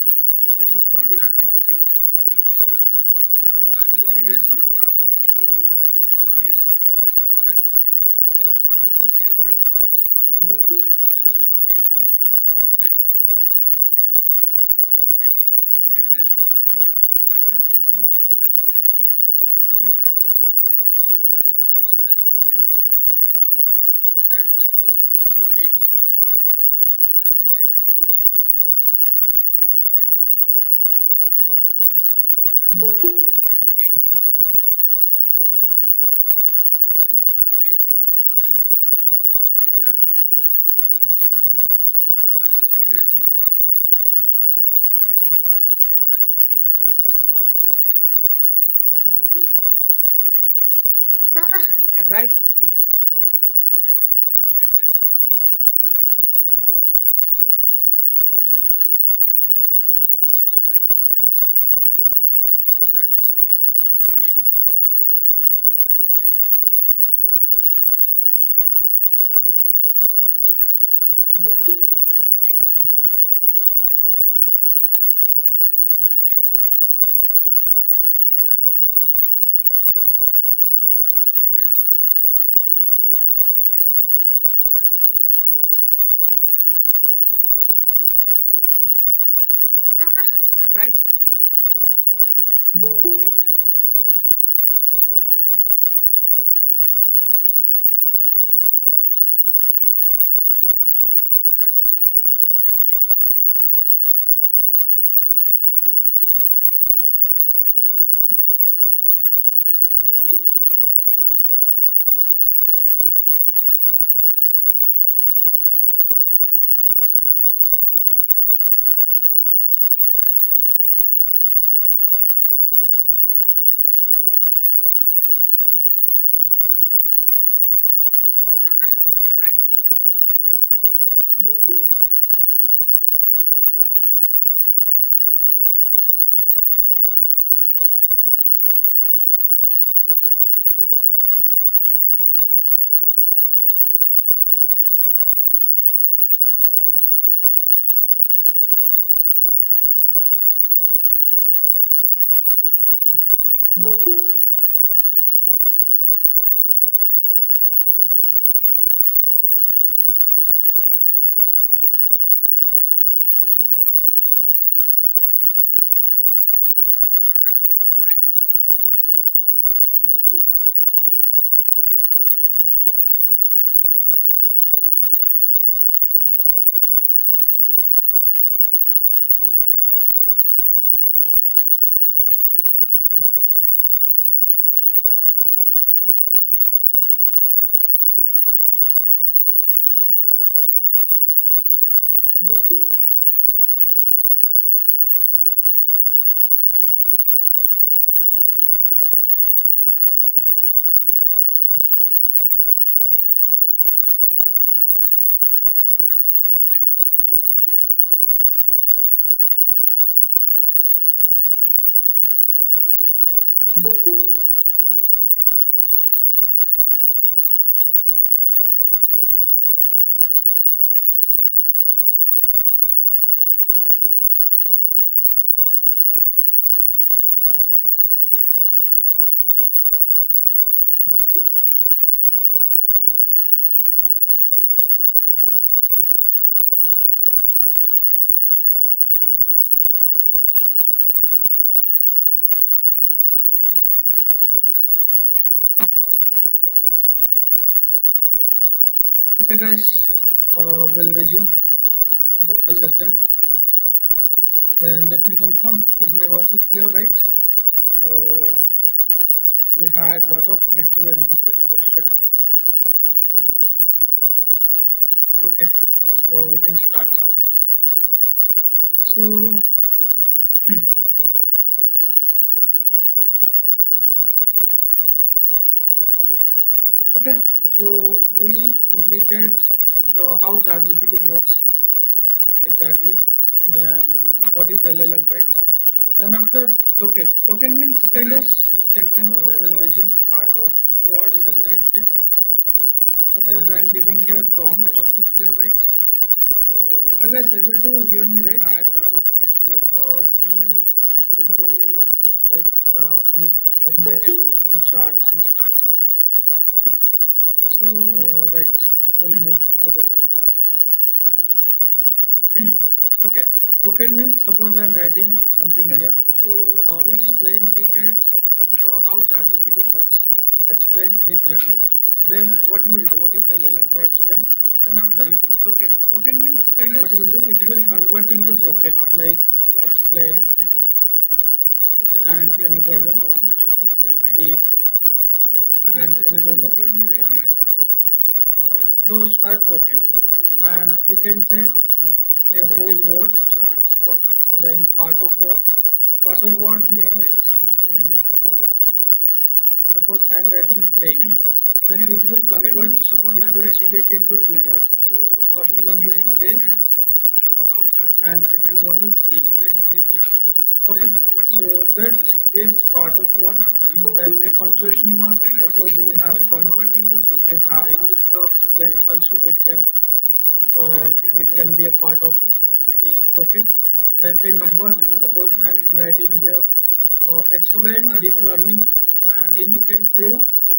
then from 8 to 9 will be not ChatGPT, any other also. Because ChatGPT does not have this. So I will start total interact. What are the real world application elements? They just explain. Private. API hitting. Got it, guys? Up to here, I guess with me. Basically, if LLM does not have to will connect. I guess will fetch data from the at will 8:55. Summarize the. Can we take it will convert 5 minutes break? Right? Right? Right? Right? Right? Okay, guys, we'll resume the session. Then let me confirm: is my voice is clear, right? So we had a lot of disturbances yesterday. Okay, so we can start. So okay, so we completed the how ChatGPT works exactly. Then what is LLM, right? Then after token means okay, kind guys, of sentence will resume part of words we can say. Suppose I'm giving here prompt. My voice is clear, right? So are you guys able to hear me, right? I had lot of disturbances. Can you confirm me like any message, any chart? We can start. So right, we'll move together. Okay. Token means suppose I'm writing something here. So we explain completed how ChatGPT works. Explain deeply. Then what you will do? What is LLM? Right? Explain. Then after token. Token means kind of what you will do. It will convert into tokens like explain. and another one if and another one learning. Okay. Those are tokens, and we can say a whole word. Okay. Then part of what? Part of what means will move together. Suppose I am writing playing, then it will convert. It will split into two words. First one is play, and second one is ing. Okay, so that is part of what? Then a punctuation mark. Suppose we have comma, we have full stops. Then also it can be a part of a token. Then a number. Suppose I am writing here. Explain deep learning in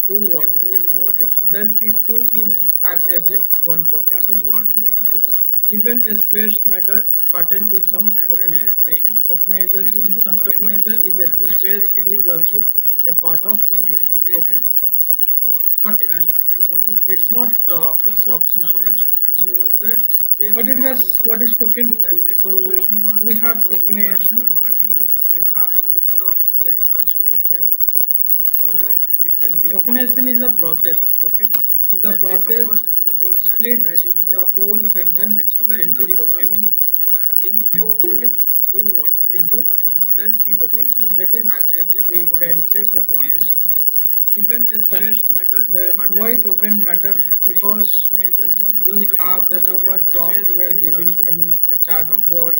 two words. Okay. Then it too is act as a one token. Okay. Even a space method pattern is some tokenizer. Tokenizer in some tokenizer, even space is also a part of tokens. Got it. And second one is it's not it's optional. Okay. So that but it has what is token? So we have tokenization. We have stocks. Then also it can be tokenization is the process. Okay, is the process split the whole sentence into tokens. Okay, two words into then tokens. That is we can say tokenization. Even a space matter. Then why token matter? Because we have whatever prompt we are giving any chatbot,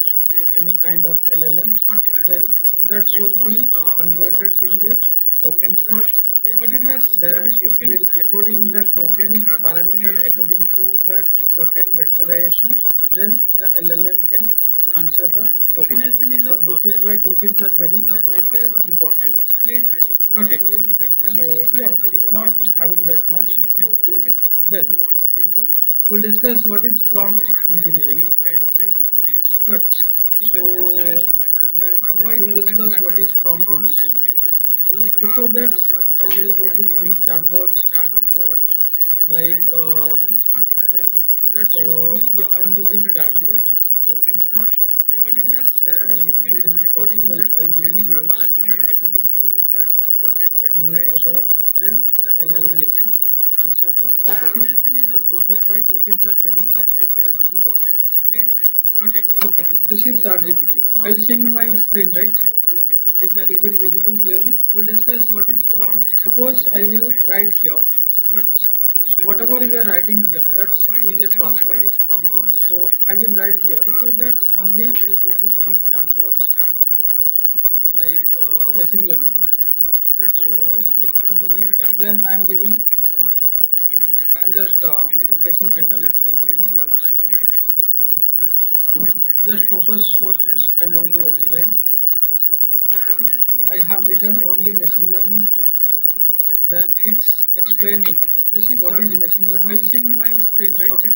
any kind of LLMs, then that should be converted in the tokens first. But it has then it will according the token parameter according to that token vectorization, then the LLM can answer the query. So this is why tokens are very important. Got it. So yeah, not having that much. Okay. Then we'll discuss what is prompt engineering. Good. So we'll discuss what is prompt engineering. Before that, I will go to any chatbot like yeah, I'm using ChatGPT. Tokens first. But it has when possible I will use parameter according to that token vectorization. Then the LLM yes. Can answer the token. So this is why tokens are very important. Got it. Okay. This is ChatGPT. Are you seeing my screen right? Is it visible clearly? We'll discuss what is prompt. Suppose I will write here. Good. So whatever you are writing here, that's is a prompt, right? So I will write here. So that only will go to any chatbot, like machine learning. So yeah, I'm using okay. Then I'm giving. I'm just pressing enter. Just focus what I want to explain. I have written only machine learning here. Then it's explaining what is machine learning. I'm seeing my screen, right? Okay.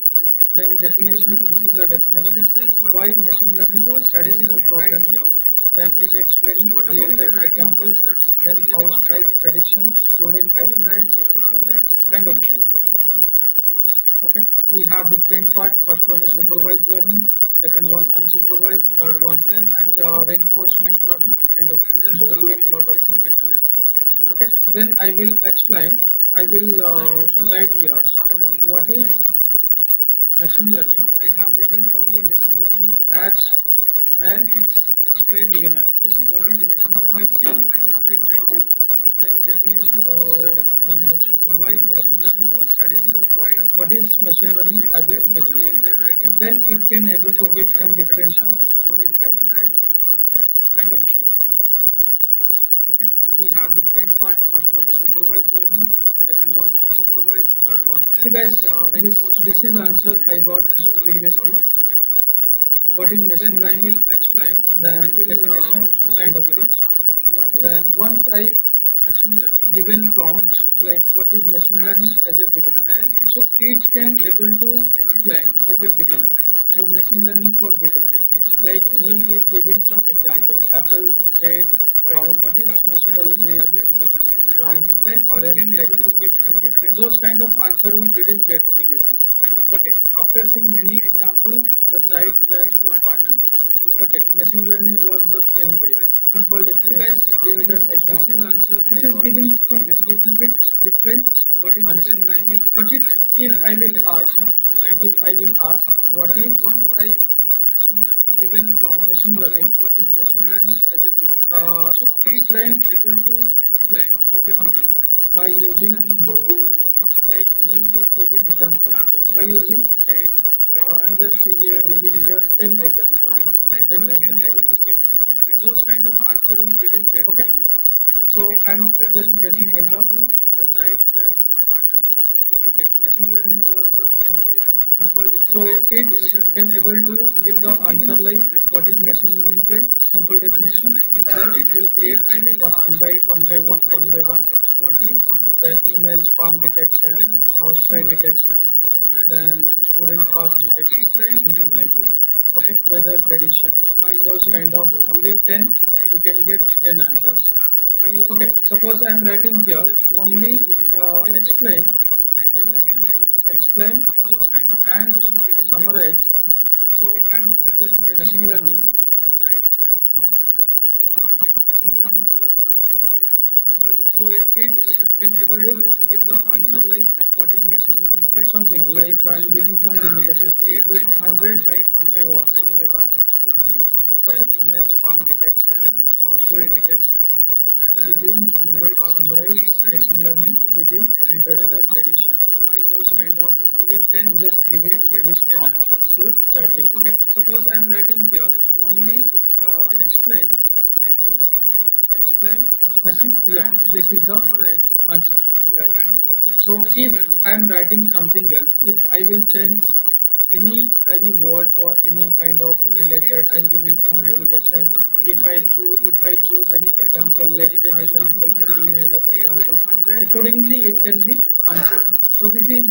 Then definition. This is the definition. Why machine learning? Traditional programming. Then it's explaining real-time examples. Then house price prediction, student performance, kind of thing. Okay. We have different part. First one is supervised learning. Second one unsupervised. Third one reinforcement learning. Kind of thing. Just will get lot of things. Okay, then I will explain. I will write here what is machine learning. I have written only machine learning as it's explained beginner. What is machine learning? I see my screen, right? Okay. Then definition. Why machine learning? Traditional program. What is machine learning as a beginner? Then it can able to give some different answers. Student performance, kind of. Okay, we have different part. First one is supervised learning. Second one unsupervised. Third one. See guys, this is answer I got previously. What is machine learning? I will explain. Then definition kind of thing. Then once I machine learning given prompt like what is machine learning as a beginner, so it can able to explain as a beginner. So machine learning for beginner, like he is giving some example: apple, red, brown, what is machine learning, green, brown, then orange, like this. Those kind of answer we didn't get previously. Got it. After seeing many examples, the child learns from pattern. Got it. Machine learning was the same way. Simple definitions, real time example. This is giving some little bit different answer. But it, if I will ask, what is once I given prompt machine learning, what is machine learning as a beginner? So explain able to explain as a beginner by using like he is giving example by using rate. I'm just giving here 10 examples. 10 examples. Those kind of answer we didn't get. Okay. So I'm just pressing enter. The child learns from pattern. Okay. Machine learning was the same way. Simple definition. So it can able to give the answer like what is machine learning here. Simple definition. Then it will create one by one. What is then email spam detection, house fly detection, then student pass detection, something like this. Okay, weather prediction. Those kind of only 10 we can get 10 answers. Okay, suppose I am writing here only explain and summarize. So I'm just machine learning. Okay, machine learning was the same way. So it can able to give the answer like what is machine learning here? Something like I'm giving some limitations with 100 by one. What is okay. Email spam detection, house fly detection. Within 100 summarize machine learning within 100 weather prediction. Those kind of only 10. I'm just giving this prompt to charge it. Okay, suppose I'm writing here only explain machine. Yeah, this is the answer, guys. So if I am writing something else, if I will change any word or any kind of related, I'm giving some limitation. If I choose any example like 10 example, 15 example, accordingly it can be answered. So this he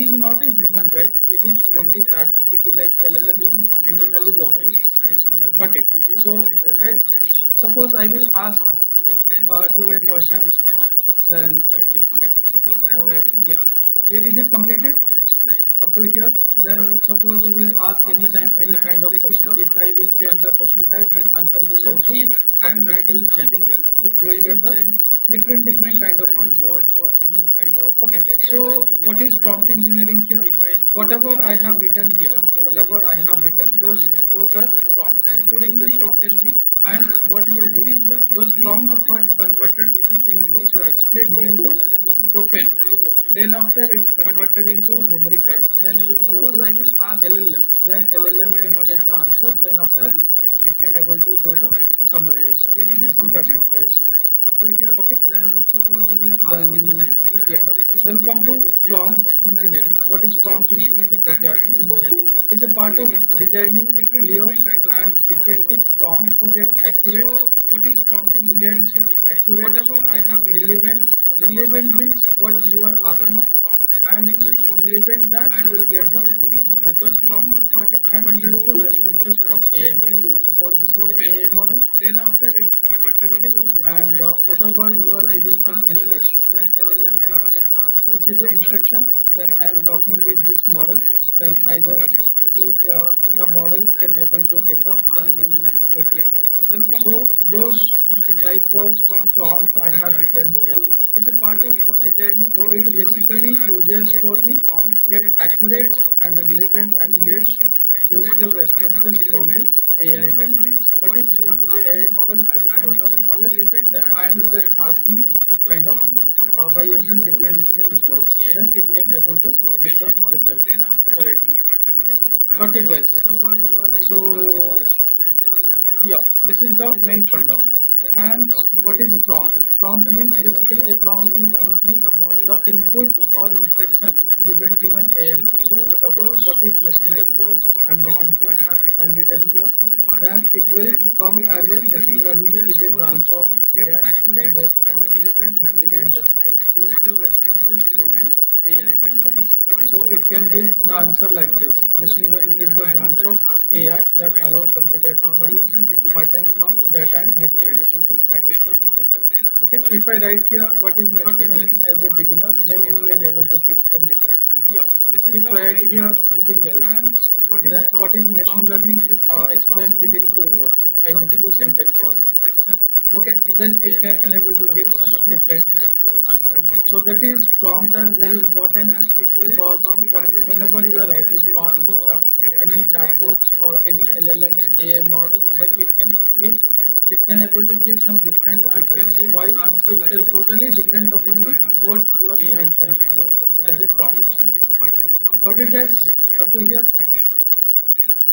is not a human, right? It is only ChatGPT like LLM internally working. Got it. So suppose I will ask to a question, then okay. Suppose I'm writing yeah. Is it completed? Up to here. Then suppose we will ask anytime any kind of question. If I will change the question type, then answer will also if I'm writing something else. If you will get the different kind of answer word or any kind of okay. So what is prompt engineering here? Whatever I have written here, whatever I have written, those are prompts. Accordingly, it can be and what you will do, those prompt first converted into split into token. Then after it converted into numerical. Then we suppose I will ask LLM. Then LLM can press the answer. Then after it can able to do the summarization. This is the summarization. Up to here. Okay. Then suppose we will ask any kind of question. Then come to prompt engineering. What is prompt engineering exactly? It's a part of designing clear and effective prompt to get accurate. So what is prompt engineering? To get accurate, whatever I have relevant means what you are asking, and relevant that you will get the result. Okay, and useful responses from AM. Suppose this is a AI model. Then after it converted into and whatever you are giving some instruction, then LLM will get the answer. This is an instruction. Then I am talking with this model. Then I just the model can able to give the answer quickly. So those type of prompt I have written here is a part of designing. So it basically uses for the get accurate and relevant and useful responses from the AI model. But if this is a AI model having lot of knowledge, then I am just asking kind of by using different words, then it can able to get the result correctly. Got it, guys? So yeah, this is the main funda. And what is prompt? Prompt means basically a prompt is simply the input or instruction given to an AM. So what is machine learning? I'm written here. I'm written here. Then it will come as a machine learning is a branch of AI and relevant and given the size useful responses from the AI. So it can give the answer like this. Machine learning is the branch of AI that allows computer to learn pattern from data and make prediction to kind of the result. Okay, if I write here what is machine learning as a beginner, then it can able to give some different answer. Yeah, if I write here something else, what is machine learning? Explain within two words. I mean two sentences. Okay, then it can able to give some different answer. So that is prompt are very important because whenever you are writing prompt to any chatbots or any LLMs AI models, then it can able to give some different answers. Why? It totally depend upon what you are mentioning as a prompt. Got it, guys? Up to here.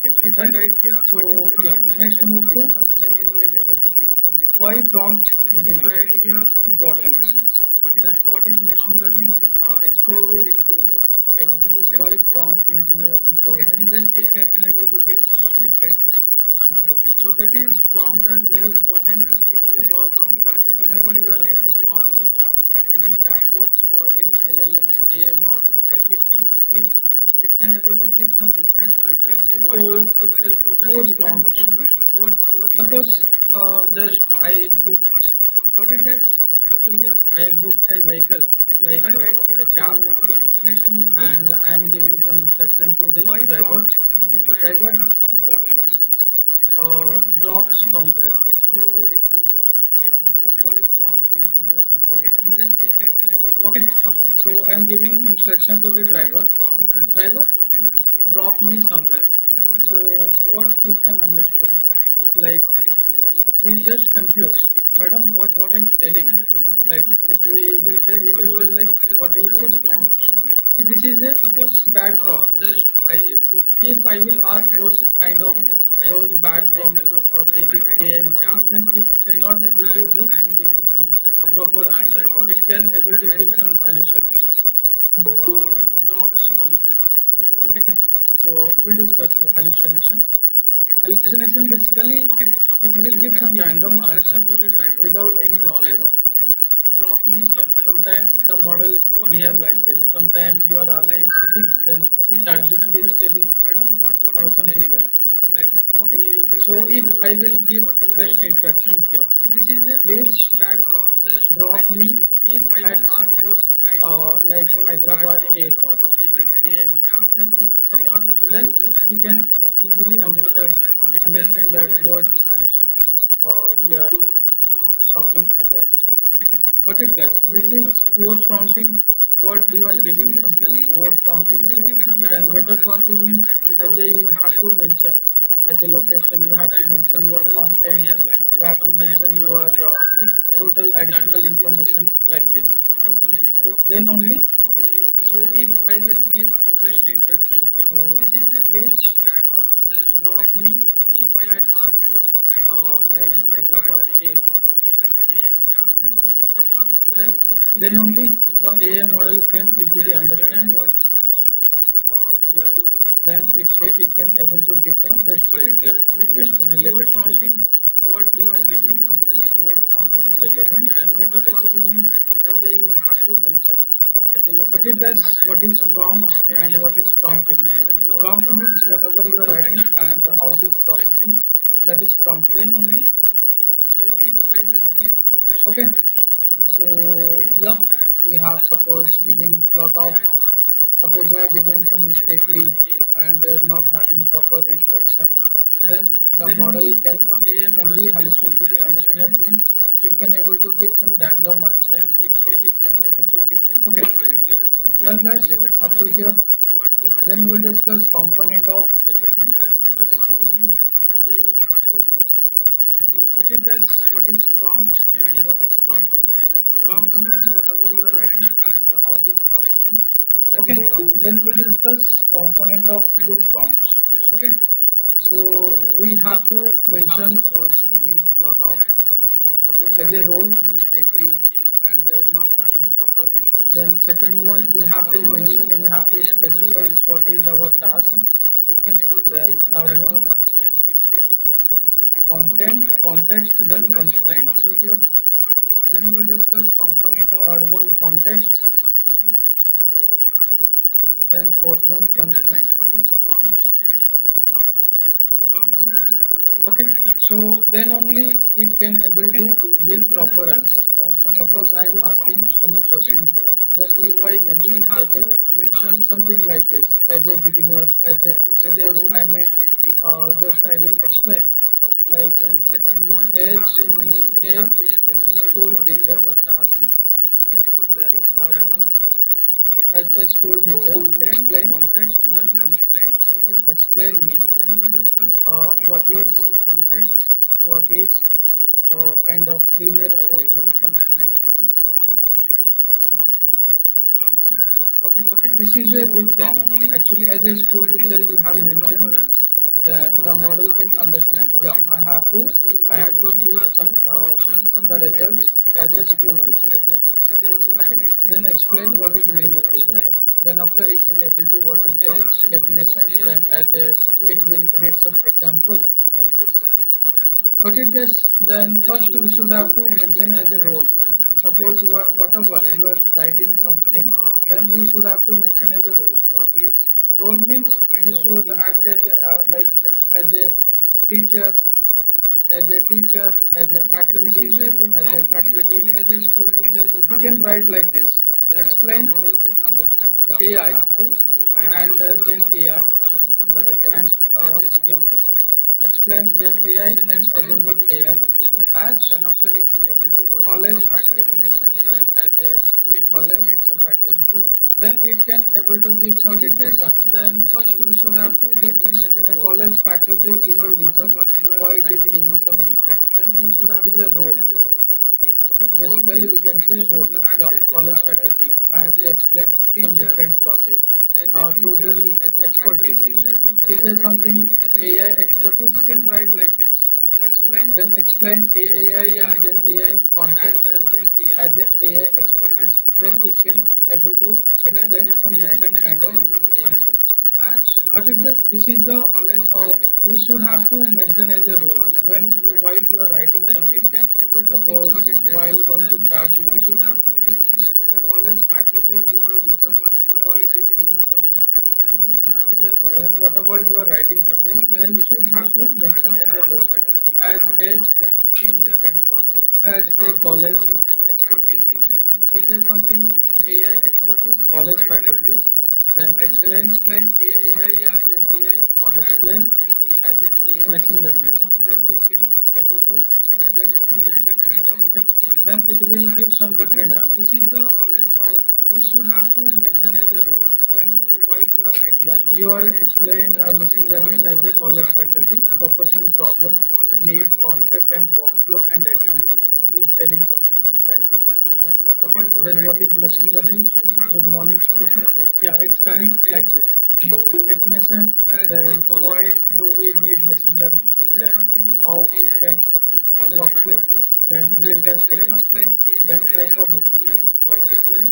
Okay, if I write here, so yeah, next move to then it can able to give some why prompt engineering important. What is machine learning? Explain within two words. I mean, why prompt engineer important? Then it can able to give some different answer. So that is prompt are very important because whenever you are writing prompt to any chatbots or any LLMs AI models, then it can able to give some different answers. So it totally prompt. Suppose just I booked. Got it, guys? Up to here, I booked a vehicle like a cab, and I am giving some instruction to the driver. Driver drops somewhere. Okay, so I am giving instruction to the driver. Driver, drop me somewhere. So what he can understood, like he's just confused. Madam, what are you telling? Like this, it will like what are you telling? This is a bad prompt. Like this. If I will ask those kind of those bad prompt or to the AI model, then it cannot able to give a proper answer. It can able to give some hallucination. Drops somewhere. Okay, so we'll discuss hallucination. Hallucination basically it will give some random answer without any knowledge. Drop me somewhere. Sometimes the model behave like this. Sometimes you are asking something, then ChatGPT is telling or something else. Okay. So if I will give best instruction here, please drop me at like Hyderabad airport. Then you can easily understand that what here talking about. But it does. This is poor prompting. What you are giving something poor prompting here. Then better prompting means as a you have to mention as a location. You have to mention your content. You have to mention your total additional information like this. So then only. So if I will give best instruction here, please drop me at like Hyderabad airport. Then only the AI models can easily understand here. Then it can able to give the best result, best relevant result. What you are giving something more prompting relevant and better result. As you have to mention as a local. But it does what is prompt and what is prompt engineering. Prompt means whatever you are writing and how it is processing. That is prompt. Then only. So if I will give okay. So yeah, we have suppose giving lot of suppose they are given some mistakenly and they're not having proper instruction, then the model can be hallucinate. Hallucinate means it can able to give some random answer. Then it can able to give them okay. Well guys, up to here. Then we'll discuss component of but it does what is prompt and what is prompt engineering. Prompt means whatever you are writing and how it is processing. Okay, then we'll discuss component of good prompt. Okay, so we have to mention suppose giving lot of suppose as a role some mistakenly and they're not having proper instruction. Then second one we have to mention we have to specify what is our task. It can able to then give some third one then it can able to give content, context, then constraint. Up to here. Then we will discuss component of third one context. Then fourth one, constraint. What is prompt and what is prompt engineering? Prompt means whatever you are Okay, writing. so then only it can able Okay, to then give we'll proper discuss answer. component Suppose of I am input asking prompts. any Okay, question here, then if I so we mention have as a to mention something suppose like this, as a beginner, as a suppose role. I may Take the just I will explain like then second one we as have to mention we a have to specify school what is teacher. our task. It can able to Then give some third one, random answer. as a school teacher, Then explain context, then constraint. up to here. Explain me Then we will discuss component what of third is one context, what is kind of linear then fourth algebra. one constraint. What is prompt and what is prompt? Prompt means Okay, whatever. Okay, this is a so good then prompt. only Actually, it as a can school able teacher, to you have give mentioned proper answer. that the Suppose I am model can asking any understand. Yeah, question I here. have to Then if I give mention some mention the something like results this as as a a school beginner, teacher. as a role, I Okay, may then explain what is just I will linear explain. algebra. Then after Then it can able to second what one is we the have to mention definition. Then as a school it will teacher. create some example like this. Then third one Got it, guys? Then as a first school we should teacher. have to mention Explain as a role. context, then constraint. Suppose whatever Explain you are me writing something, then what you should is have to mention as context, a role. what is Role means kind you of should linear act as algebra. like as a teacher, as a Okay, this is faculty, a good as a prompt. faculty. Actually, as a school teacher, you You have can write mentioned like this. that the Explain model can understand. Yeah, I AI have to, I have to and give Gen some AI mention the something like results this as a yeah. school teacher. Explain Gen Okay, AI then and explain what Agentic is AI linear algebra. as Then after you can able to what is college the faculty. definition. Then as a it will College create some faculty. example. Then it can able to give some Got it, different guys? answer. Then first we should Okay, have to mention it's as a a role. college faculty Suppose is the reason whatever you are why it is writing giving some something, different then answer. we should It have is to a mention role. as a role. What is Okay, role basically we means can you say role. should act Yeah, as college like faculty. I as have to a explain some teacher, different process as a to teacher, the as a expertise. faculty, as Is a there faculty, something as a AI school teacher. You expertise? can write like this. Explain Then explain AI and AI Gen AI and concept Gen AI as a AI and expertise. Then it school can teacher. able to Explain explain Gen some AI different and kind of Agentic AI answer. as then But after it it does, can this able is to the college we definition should have then to as mention as a a role college when while you example. are writing Then something. it can able to give Suppose some different while answer. going to Then chat first we GPT, should have to mention as a the role. college faculty Suppose is the reason whatever you are why it is writing giving some something, different then answer. we should It have is to a role. Then mention as a whatever role. you are writing Okay, something, basically then we should can say have to role. mention Yeah, as a college role faculty. I as have to a explain some different process to college the as a expertise. faculty, Is as a there something faculty, as a AI then expertise? you can College write like faculty. this. Then Then explain explain AI and Gen AI concept explain Gen AI as a AI machine learning. and then it can able to explain Explain Gen some AI different and kind of Agentic AI then it will give as some but it different does, answer. this is the College we should have to mention as a role when while you are writing Yeah, something. you are explain Suppose machine learning while as a going to college chat faculty, GPT, focus on problem, the college need, faculty is concept, the and reason workflow and why it is example. giving He is something telling different. something like this. Then Okay, whatever you are then what writing is something, machine then learning? you should have Good to morning, mention as question. a role Yeah, it's as coming a like this. Okay, definition. as a Then college why do we need expertise. machine learning? Is there Then something how it AI can expertise, college workflow. faculty, Then then real time explain examples. Then AI type and of Gen machine AI learning like this. explain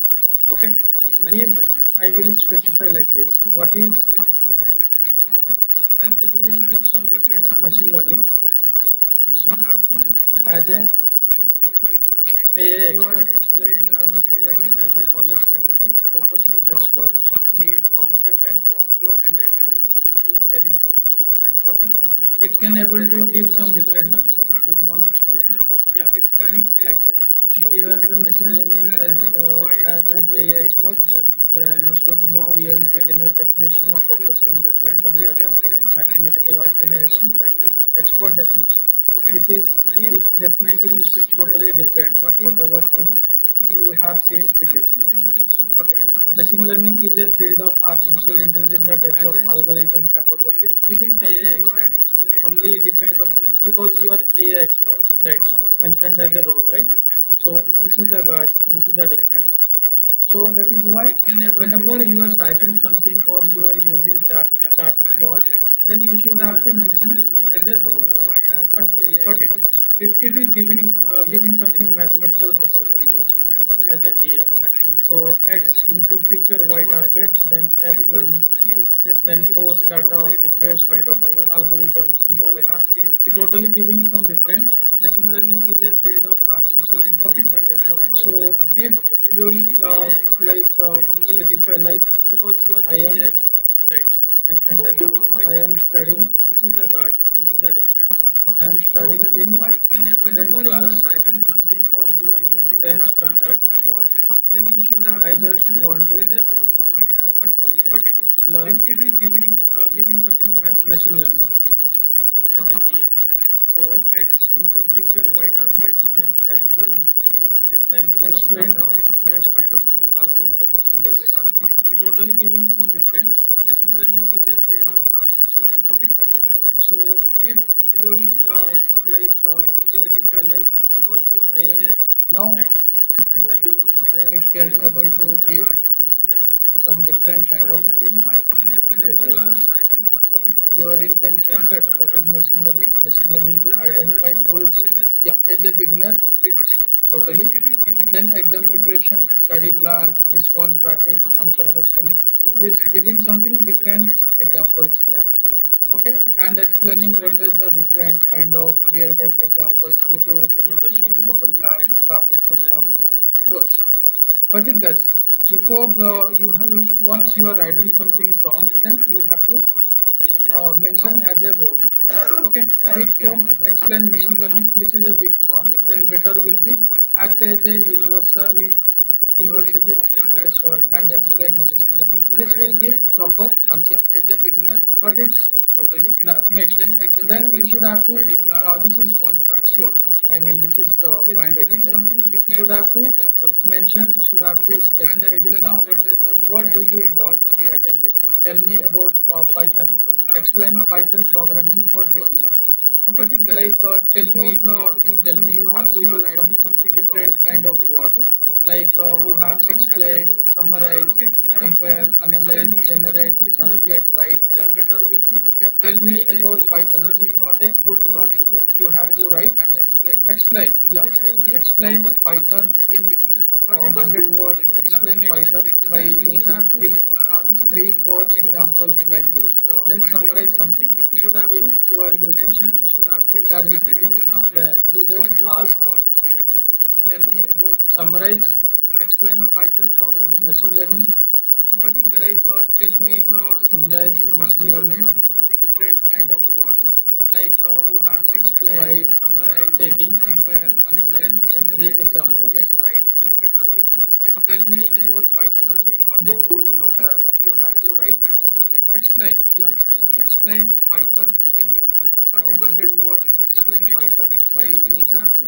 Okay, as a AI machine if learning. I will Then it can specify like able this, to what is explain some different kind of okay, then it will give some different machine this is the learning we should have to mention as as a a role when while you are writing AI you are expert? explain machine learning as a college faculty focus on problem, Expert. need, concept and workflow and example. He is telling something like this. Okay, Then it can able then to what is give some machine different learning? answer. Good morning, question. Yeah, it's As coming like this. here the machine Definition learning why as do an we AI need expert, machine learning? then you should How move we beyond can beginner definition, workflow, focus on learning then from real data, time examples, mathematical then type of optimization machine like this. learning. Expert definition. Okay, This is this if I definition will is specify totally like this, different. what is Whatever thing you have seen then it previously. will give some Okay. different Machine machine learning learning is a field of artificial intelligence that as develop a algorithm capable. It's giving something you are different. explain Only machine depends learning upon as a because you are college AI faculty expert focus on right now, problem, mentioned as a need, role, right? concept and So workflow this and is the example. guys, this is the Telling difference. something. So that is why It can able to whenever give you are some typing different answer. something or Good you are morning. using Yeah, it's coming chatbot, like this. then you should have Here to the machine mention learning as as a role. as But an AI but expert, it is then you should giving move giving beyond something beginner mathematical definition, perspective focus on also learning from as a data, AI. mathematical So X optimization input like this. feature, Y Expert targets, definition. then Okay, F this is learning something, this then definition core is data, totally different. those kind of Whatever thing algorithms, you models. have seen It previously. totally giving some different Machine answer. learning is a field of artificial Okay, intelligence that develop so algorithm if capable. you AI specify like because you are I am AI expert, right? Mentioned as a role, right? I am So studying this is the guys, this is the difference. I am So studying in it can 10th whenever you are class, typing something or you are using 10th chat standard. bot, then you should have I to just mention want as to a role. But learn it is giving something mathematical machine learning. property also as a AI. So X input feature, Y targets, then F learning skills, then post Explain data, those kind of algorithms, what this. I have seen. It totally giving some different. Machine learning is a field of artificial intelligence that develops So algorithms if for you like only specify like because you are I am AI expert, now, right? Mentioned as a role, right? it can able This is to the give guys, this is the difference. some I am different kind of studying in it can whenever you are results. typing something Okay, or you you are are in 10th using chat standard. What is standard machine bot, learning? Machine then you learning should to have to identify just want goods. to as a role. Yeah, as a beginner, it's totally. It is Then exam giving something preparation, study mathematical plan, property this also one practice, as a answer AI. question. So This X giving input something feature, different Y targets, examples then here. F learning skills, Okay, and then explaining post what is data, the those different kind of kind of real-time algorithms, what examples, I have YouTube seen. It totally recommendation, giving Google some Map, different. traffic Machine system, learning is a field of those. artificial But it intelligence does. that Before you once you are writing like something prompt, then specify you like have to because you are AI expert, mention now as a role. mentioned as a role, Okay, I am weak prompt studying explain in machine learning. This is a weak some prompt. Then different better kind of will be act as a universal you are university in 10th standard professor and and explain machine machine learning. learning to This will identify give goods proper answer. as a beginner. But It's it's totally next. then exam Then you should preparation, have to. study plan, This this is one practice, sure. answer I mean, this question. is This giving mandatory. something You should different have to examples here. mention. You should have to Okay, and specify the explaining task. what is the What do different you kind of want real-time actually? Tell examples. me So about it totally Python. Google Lab, Explain traffic Python system, programming for those. beginner. Okay, But it does. like tell Before me, not tell me. You have once to you are use writing some something different prompt, then kind of you have word. to Like we have mention as a explain, role. summarize, Okay, weak compare, prompt, analyze, explain machine learning. generate, This is a translate, weak write, prompt. Then classify. better will be Tell act me as a about Python. This universal is not a good prompt. university You have to professor write and explain machine explain. learning. Yeah, This will give explain proper answer Python as a in beginner, but it's 100 words. totally Explain next. Python by Then you should using have to three, this is three, one four sure. examples I mean like this this. is Then mandatory. summarize something. You should have If to you are using mention. You should have to and ChatGPT, explaining what then is you the just what do you ask, want actually. Tell me about summarize Python. Explain Python programming for machine learning. beginners. Okay, But it does. like tell Before me, not tell me. summarize You have to machine use learning something different kind of word. Like we have explain, by summarize, taking compare, analyze, three generate, examples. translate, write. Then better will be tell me about Python. This is not a good prompt. You have to write and explain. Yeah, This will give explain proper Python answer. in But it's 100 words. Explain Python by then you should using have to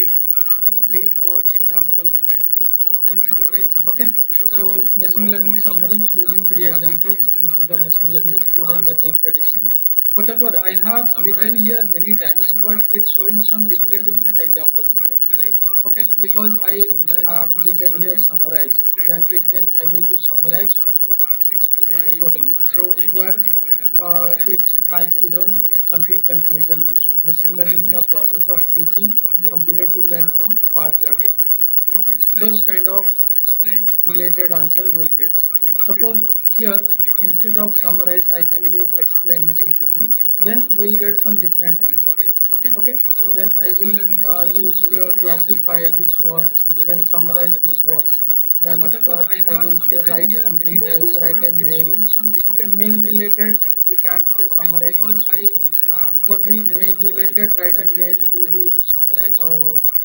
this is three, one four sure. examples I mean, like this this. is Then summarize okay. something. So You machine are learning using summary using three examples. This is the machine learning student result prediction. Whatever I have written summarize, here many times, explain but Python it's showing programming some machine learning. different examples here. Like Okay, tell me, because I summarize have written machine here learning summarize, different then kind it of can word. able to Like summarize we have explain, by totally. summarize, So taking, where compare, it has generate, given translate, something write. Then better conclusion will also. be Machine tell learning is me the about process of Python. This is teaching not a computer good to learn prompt. from You have past to data. write and Okay, explain. those kind Yeah, of explain Python related answer in will get. 100 Suppose words. here Explain instead Python of by summarize, I can use explain three, machine four learning. Then examples we'll like get this. some different Then answer. summarize something. Okay, So then I machine will learning summary use using here three examples. classify This this is the one, machine learning then summarize result this one. prediction. Then Whatever after I I have will say written write here many something times, else, write but a it's mail. showing some Okay, mail different related examples. we can't say Okay, summarize because this one. I have For the written here mail summarize, related, write a then it mail can to able the to summarize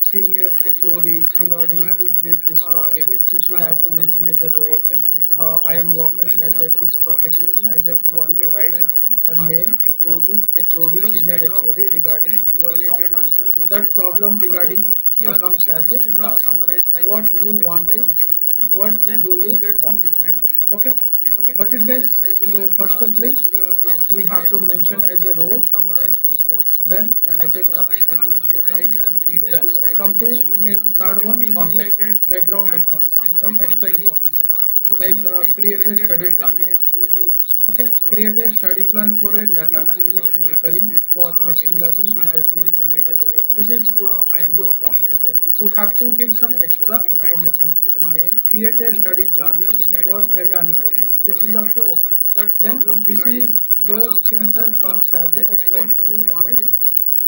senior by totally. HOD So regarding where this topic. it You should has have to given mention as a role. something conclusion I also. am Machine working learning is as the a this process of profession. teaching I just want to computer to write learn from a past mail data. to the HOD, Those senior kind of HOD regarding your related problems. answer will That get. problem Suppose regarding here comes as a instead of task. summarize, I can What use you want explain to, machine learning. what Then do we'll you get some want? different answer. Okay, Okay. got it, Then guys? I will So first of all, use here we have classify to this mention word, as a role, then summarize this words. then Then as a whatever task. I will say, write something Then else, write a come to mail. third Okay, one, mail context, related, we background can say information, some summarize. extra information, For like the mail create a related, study write a plan. mail to the Okay, create a study senior plan for a HOD data analyst regarding preparing this for topic. machine You learning should have to interview mention as a candidates. role. This is I am good working prompt. as a this We have to profession. give I some just want extra to write information here. a mail Create to a the study plan HOD, senior for HOD data regarding analysis. your This is up to related okay. answer. That Then problem this regarding is yeah, those comes things as a are comes task. as a extra What you information, want right? to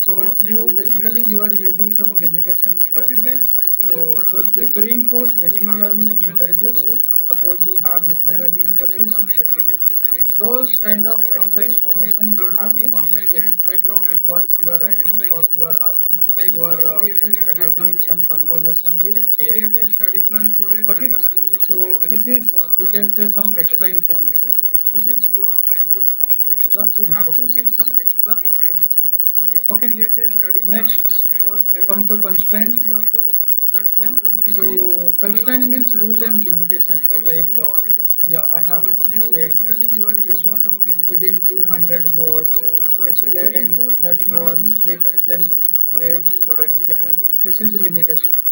So you basically you are using some limitations here. But it guys, So first you are of which preparing for we machine have to learning mention as a interviews. role. Suppose you have machine Then learning as a interviews in task, 30 days. write Those some kind of come extra to information you third have one to context, specify. background, Once you are some writing extra or you are asking, like you are create a study plan. doing some conversation with Okay, AI create a models. study plan for a Got it? data So very this big is for we can machine say learning some extra interview. information. This is good. I am Good. extra You have to information. give some extra information here. Okay. Create a study plan Next, for data come to analysis. constraints. This is up to that Then, problem. so constraint means rule and limitations. Explain. Like, yeah, I have So you said basically you are this using one some within limitations. But it is 200 words. so first of which Explain for that machine one learning with interviews. 10 grade Suppose you have students. Yeah, machine learning this is interviews the in 30 limitation. days.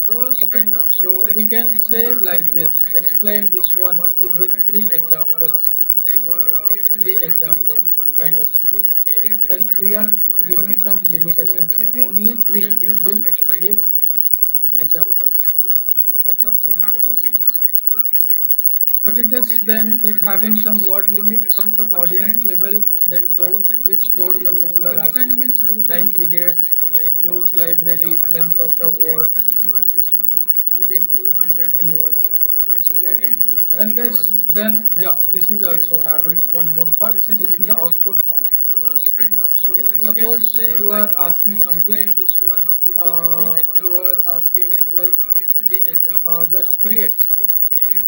Those Okay, kind of so extra we can information say are like only this. context. Explain this one Once you are within writing three or you are examples. asking, like You are create a three study plan, examples, some kind of conversation thing. with AI. Then Study we are plan for a giving data. some So limitations this here. is Only we three. can say It some will extra give information. This is good. examples. Okay. Extra. You have to give some extra information. But it does Okay. then it having some word limit, Come to audience constraints. level, then tone, Then which so tone the people are constraint asking, means rule and time period, limitations. Like tools yeah, library, I have length of the words. basically you are This using one some within limitations. 200 Anything. words. So Explain. that And guys, one then with yeah, this is also having one more part. this is This is the limitation. output format. Those Okay. kind of So we can suppose say you are like this. asking something. Explain this one with three You are examples. asking like Three examples. just create.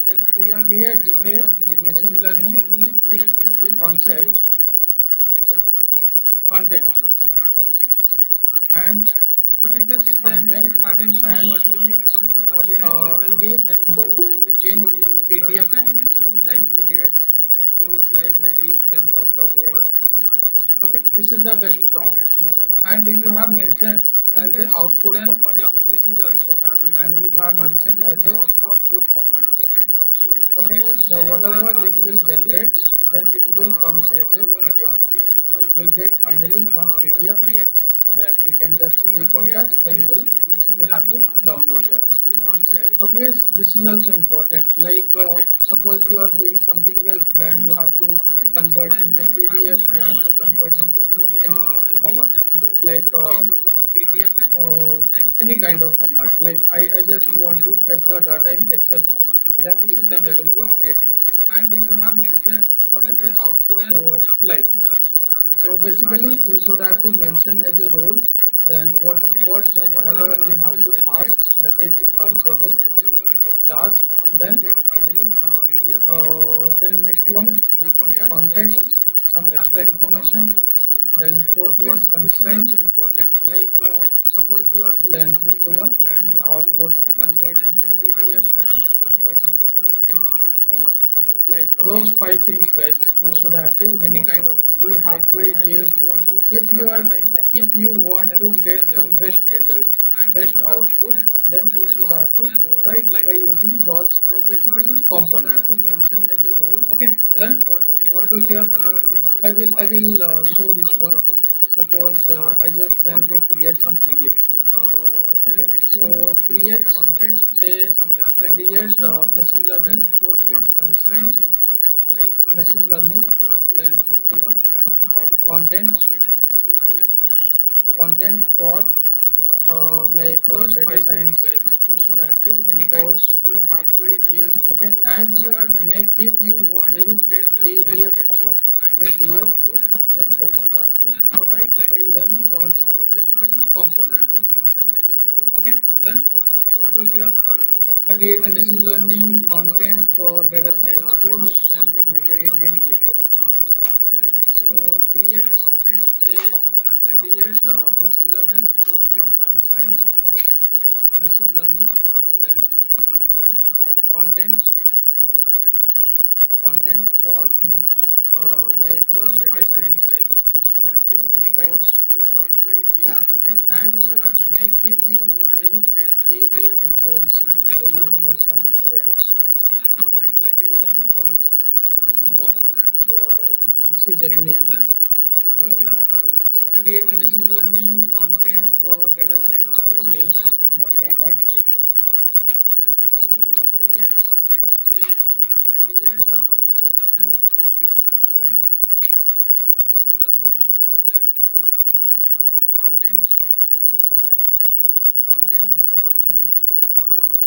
Then we are create a Some machine limitations here. learning Only three. It will concept examples. content You have to give some extra. and But it does then content it having some and word limit. Come to audience level. give Then tone which in tone the people are PDF asking. format. Time period, Like tools yeah, library, I have length of the words. you are using Okay, this is the best prompt. words. And you have mentioned And as a guys, output then format yeah, here. this is also having And one you more have part. mentioned This is as the a output. output format here. So Okay, suppose the you are whatever it asking will something, generate, then it will comes as a you are PDF asking format. like We'll get finally one just PDF. create. Then you can just click on Create that. Then machine we'll have to learning download that. concept Okay, guys, this is also important. Like, content. suppose you are doing something else, then you have to But it is convert then into having PDF. some You have word to limit. convert into any Give format, like PDF any kind of format. Like I just want to fetch the data in Excel format. okay, Then this is it the can best able to prompt. create in Excel. And you have mentioned Okay, as an output so yeah, like, this is also having so and you have basically you mentioned should as have to an mention output as a role. Then whatever whatever we it have will to generate, ask, that then is it will comes as comes a as a PDF task. you Then get finally one PDF. then You next can one, just click on that, then will context, some have extra to download information. that. Then fourth Okay, one, this is constraint. also important. Like suppose you are doing Then something fifth else, one, then you have to output format. convert into PDF. You have to convert into any format. Like Those five things, guys, you should have to any remember. kind of format. We have Like to I give, just want to fetch if the you are, data in Excel if you format. want Then to this is the get best some one. best results, And best you have output, mentioned then as you a should have to output write like by using those so basically you should have components. to mention as a role. Okay, Then then up what to here, whatever we have I asked will that is show this one. considered Suppose task. I just Then want to create some PDF. Okay, then next one so create context a some extra create information. machine Then learning fourth one constraint important like machine learning. suppose you are doing Then something fifth else one, and you have to content convert into PDF. You have to convert content for like those data five things science guys you should have to course. we have to give Okay, if and you are make it if you want to in get some best PDF result format. best PDF output then you format. should have to Okay, write by then using those enter. so basically you should have Components. to mention as a role Okay, then then what to here create I machine will show learning this one content for data suppose science I course. just want to Make create it some in PDF PDF format. then Okay, next so one create context a some extra create information machine then learning fourth one constraint important like machine learning. suppose you are doing Then something fifth one, else and you have to content convert into PDF content for like those data five things science guys you should have to course. we have to give Okay, and if you are make it if you want to in get some best PDF result format. See, I PDF will use some then you different. should have to write like then dots so basically Then component this is Gemini. then what is your Create machine learning content for data science course course. get Not created that in much. PDF so create context a create machine learning machine learning then content content for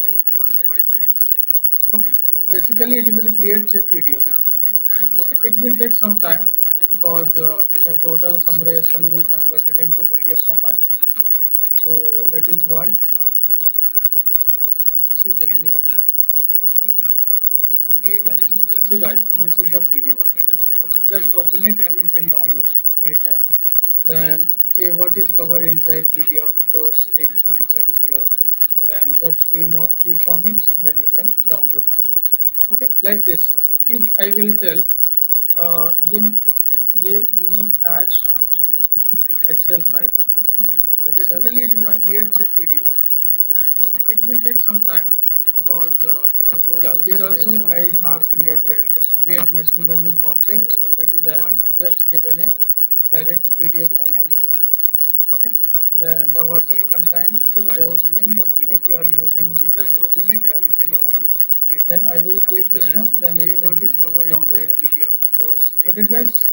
like first data science Okay. Basically, it will create a PDF. okay thanks Okay. It will take some time because will the total summarization you will convert it into PDF format. So that is why this is Gemini. Yeah. See guys, this is the PDF. Okay. Just open it and you can download it anytime. Then what is covered inside PDF, those things mentioned here. Then just click on it, then you can download. Okay, like this. If I will tell, give me as Excel file. Okay. Excel basically it will file. Create a PDF. Okay. It will take some time because yeah, here also I have create machine learning content. So that is why just given a direct PDF format here. Okay. Then the version contain those things. If you are using this prefix, then it's download. Then I will click this one. Then it can be downloaded. Okay, guys.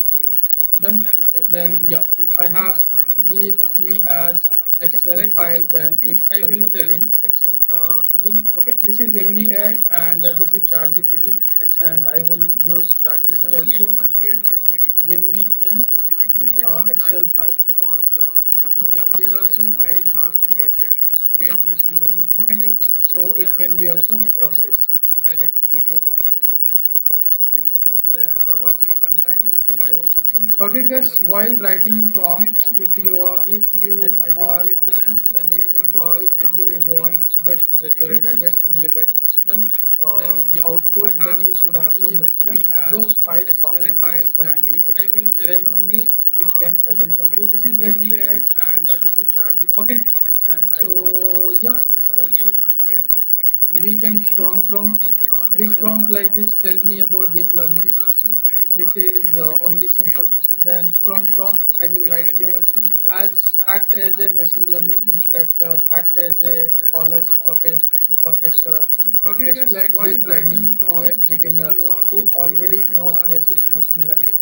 Done. Then yeah, I have give me as Excel file. Then if I will tell in Excel. Okay, this is Gemini AI and this is ChatGPT, and I will use ChatGPT also. Give me in Excel file. Yeah, here also I have create machine learning content, so it can be also processed direct PDF format. Okay. Then the version contains those things. Got it, guys? While writing prompts, if you then I will are click this one, then it can be if you want best result, best relevant, then yeah, output, then you should have to mention those five files. Then if I will tell, then only it can able to give this is best result. And this is charging. Okay. And so yeah, weak and strong prompt. Weak prompt like this tell me about deep learning. This is only simple. Then strong prompt I will write here as act as a machine learning instructor, act as a college professor, explain deep learning to a beginner who already knows basic machine learning.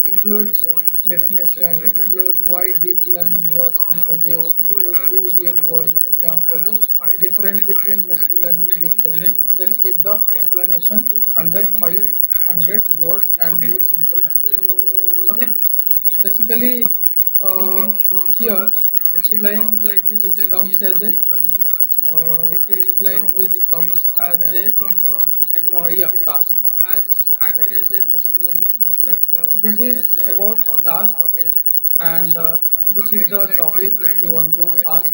Includes definition, include why deep learning was introduced, include two real world examples, difference between machine learning and deep learning. Then keep the explanation under 500 words and use simple language. Okay. Basically, here explain is comes as a explain which comes as a yeah, task as act right. As a machine learning instructor. This is about task, and this is the topic you want to ask.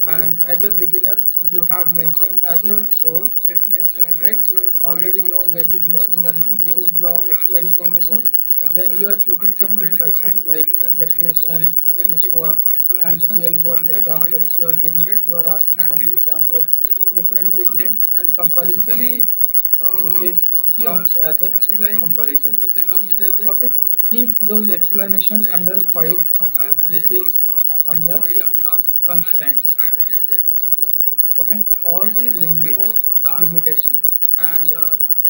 And as a beginner, you have mentioned as a role definition, right? Already know basic machine learning. This is the extra information. Then you are putting some instructions like definition, this one, and real world examples. You are giving, you are asking some examples, different between and comparing something. This is comes as a comparison. Okay, keep those explanation under 500. This is under constraints. Okay, or limitation. And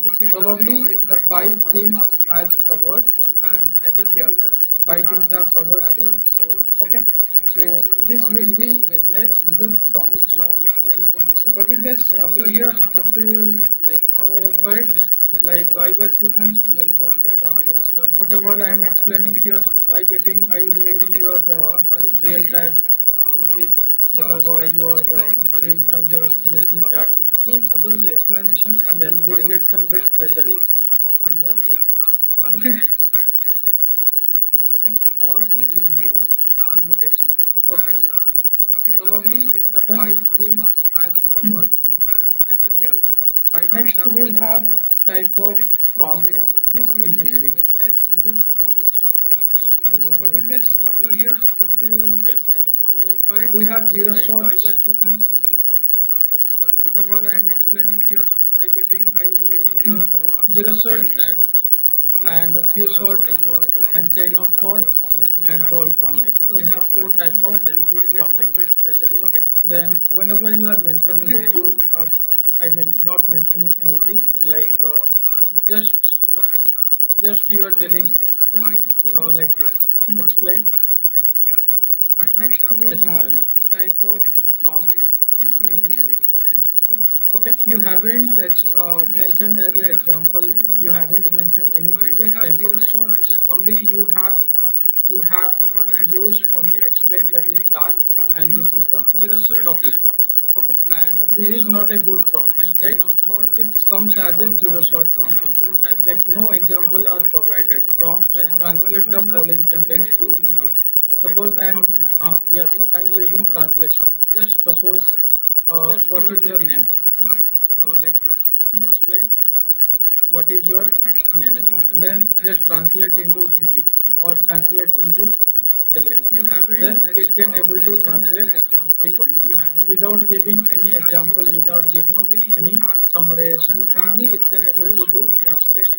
this is probably the five things as covered, and as a beginner, five things are covered here. Okay, so this will be a good prompt. But it gets up to here, up to correct. Like I was with me. Whatever I am explaining here, I relating your real time. This is whatever you are doing some you are using ChatGPT or something. Those explanation and then we'll get some best results. Under okay. Okay, or limitation. Okay, probably the five things as covered, and as a beginner, next we'll have type of prompt engineering. Good prompt. But it gets up to here, up to yes. We have zero shots. Whatever I am explaining here, I relating your zero shot and a few short and chain of thought and role prompting. We have four type of prompting. Okay. Then whenever you are mentioning you are, I mean not mentioning anything like just just you are telling like this. Explain. Next, we'll have type of prompt engineering. Okay, you haven't mentioned as an example. You haven't mentioned anything explain zero shots. Only you have used only explain, that is task, and this is the zero shot topic. Okay, and this is not a good prompt, right? It comes as a zero shot prompt. Like no example are provided. Prompt translate the following sentence to Hindi. Suppose I am yes, I am using translation. Just suppose what is your name? Like this. Explain what is your name. Then just translate into Hindi or translate into Telugu. Then it can able to translate frequently without giving any example, without giving any summarization. Only it can able to do translation.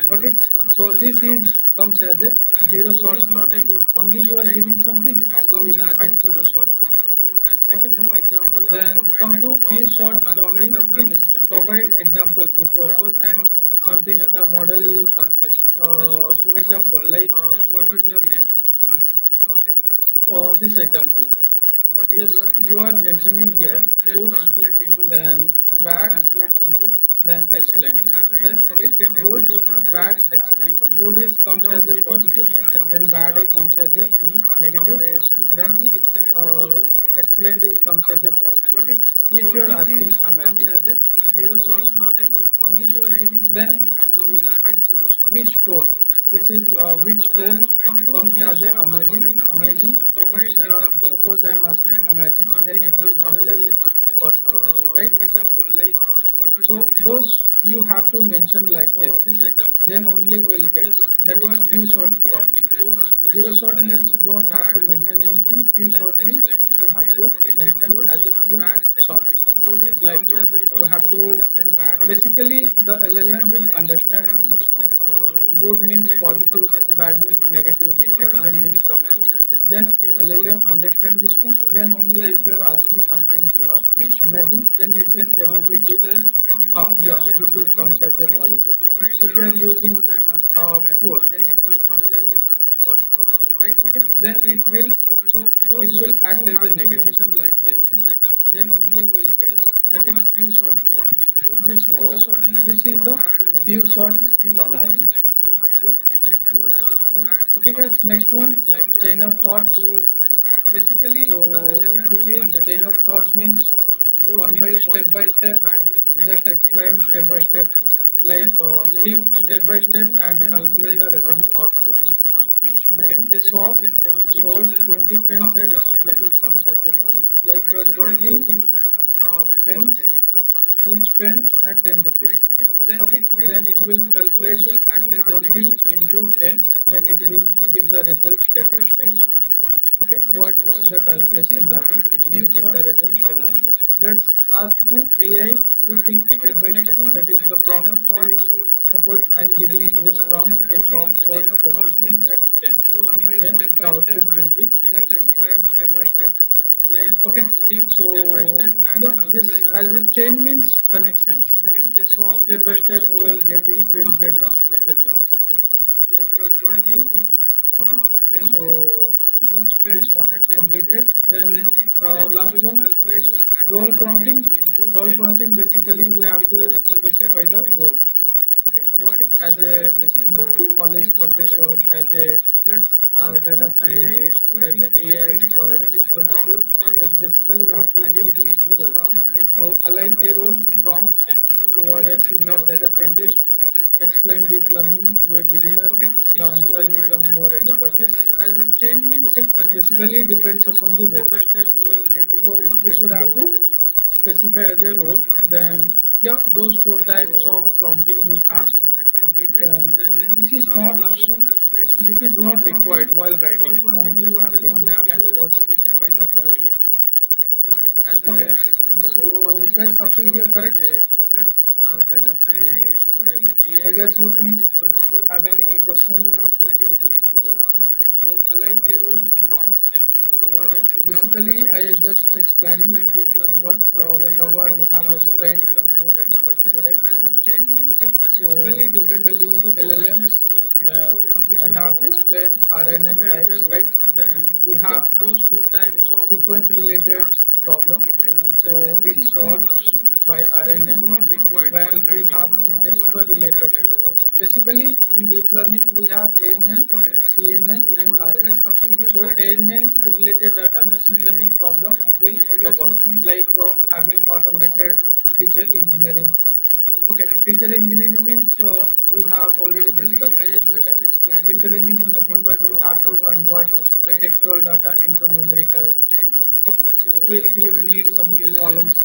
Got it? So this is comes as a zero shot problem. Only you are giving something and you will find zero shot problem. Okay. No example. Then come to few short prompting. It provide example before us. And something the model translation. Example like what is your name? Like this. This example. What is yes, you are mentioning here good, translate into then bad, translate into then excellent. Then okay, good, bad, excellent. Good is comes as a positive, then bad comes as a negative, then excellent is comes as a positive. But if you are asking amazing, zero short problem. Only you are giving something and we will find zero short. Which tone? This is which tone comes as a amazing, amazing. Suppose I am asking amazing, then it will come as a positive, right? Example like so those you have to mention like this example. Then only will get that is few short prompting. Zero short means don't have to mention anything. Few short means you have to mention as a few short. Like this. You have to basically the LLM will understand this one. Good means positive, bad means negative, excellent means positive. Then LLM understand this one. Then only if you are asking something here, amazing, then it can able to give. Yeah, this is comes as a positive. If you are using poor, then it will come as a positive, right? Okay. Then it will it will act as a negative. Like this example. Then only will get that is few short prompting. This this is the few short prompting. You have to mention as a few. Okay, guys. Next one like chain of thoughts. Basically, so this is chain of thoughts means one by step, just explain step by step, like think step by step and calculate the revenue output. Okay, a shop sold 20 pens at 10, like 20 pens, each pen at 10 rupees. Okay, then it will calculate 20 into 10, then it will give the result step by step. Okay, what is the calculation having? It will give the result step by step. Let's ask to AI to think step by step. That is the prompt. Suppose I am giving this prompt a soft sold 20 pence at 10. Then the output will be just explain step by step. Like okay, so yeah, this as a chain means connections. Okay, so step by step will get it, will get the result. Like 20. Okay, so this one completed. Then last one, role prompting. Role prompting basically we have to specify the role. Okay, as a college professor, as a data scientist, as a AI expert, you have to basically you have to give role. So align a role prompt. You are a senior data scientist. Explain deep learning to a beginner. The answer become more expert. This as a chain means okay. Basically depends upon the role. So we should have to specify as a role. Then yeah, those four types of prompting we have. Then this is not required while writing. Only you have to understand what's exactly. Okay, so guys, up to here, correct? Data scientist, I guess with me. Have any questions? So align a role prompt. Basically, I just explaining whatever we have explained more expert today. as if chain means Okay, so basically depends upon basically the workload. LLMs, I have explained RNN Specify as a types, role, right? then We have those four types of sequence people related task problem. completed, So this it's is not solved by this is RNN not required while when we writing. have contextual We related have data. words Basically, in deep learning, we have ANN, okay. CNN, So and is guys up RNN. to here So correct? ANN related data machine learning problem will I guess cover, it means like having automated feature engineering. Okay, feature engineering means we have already Basically discussed I yesterday. just explaining Feature engineering is nothing but we have to whatever we convert have explained textual data into as numerical. if chain means Okay, so basically if you need depends upon the something LLMs,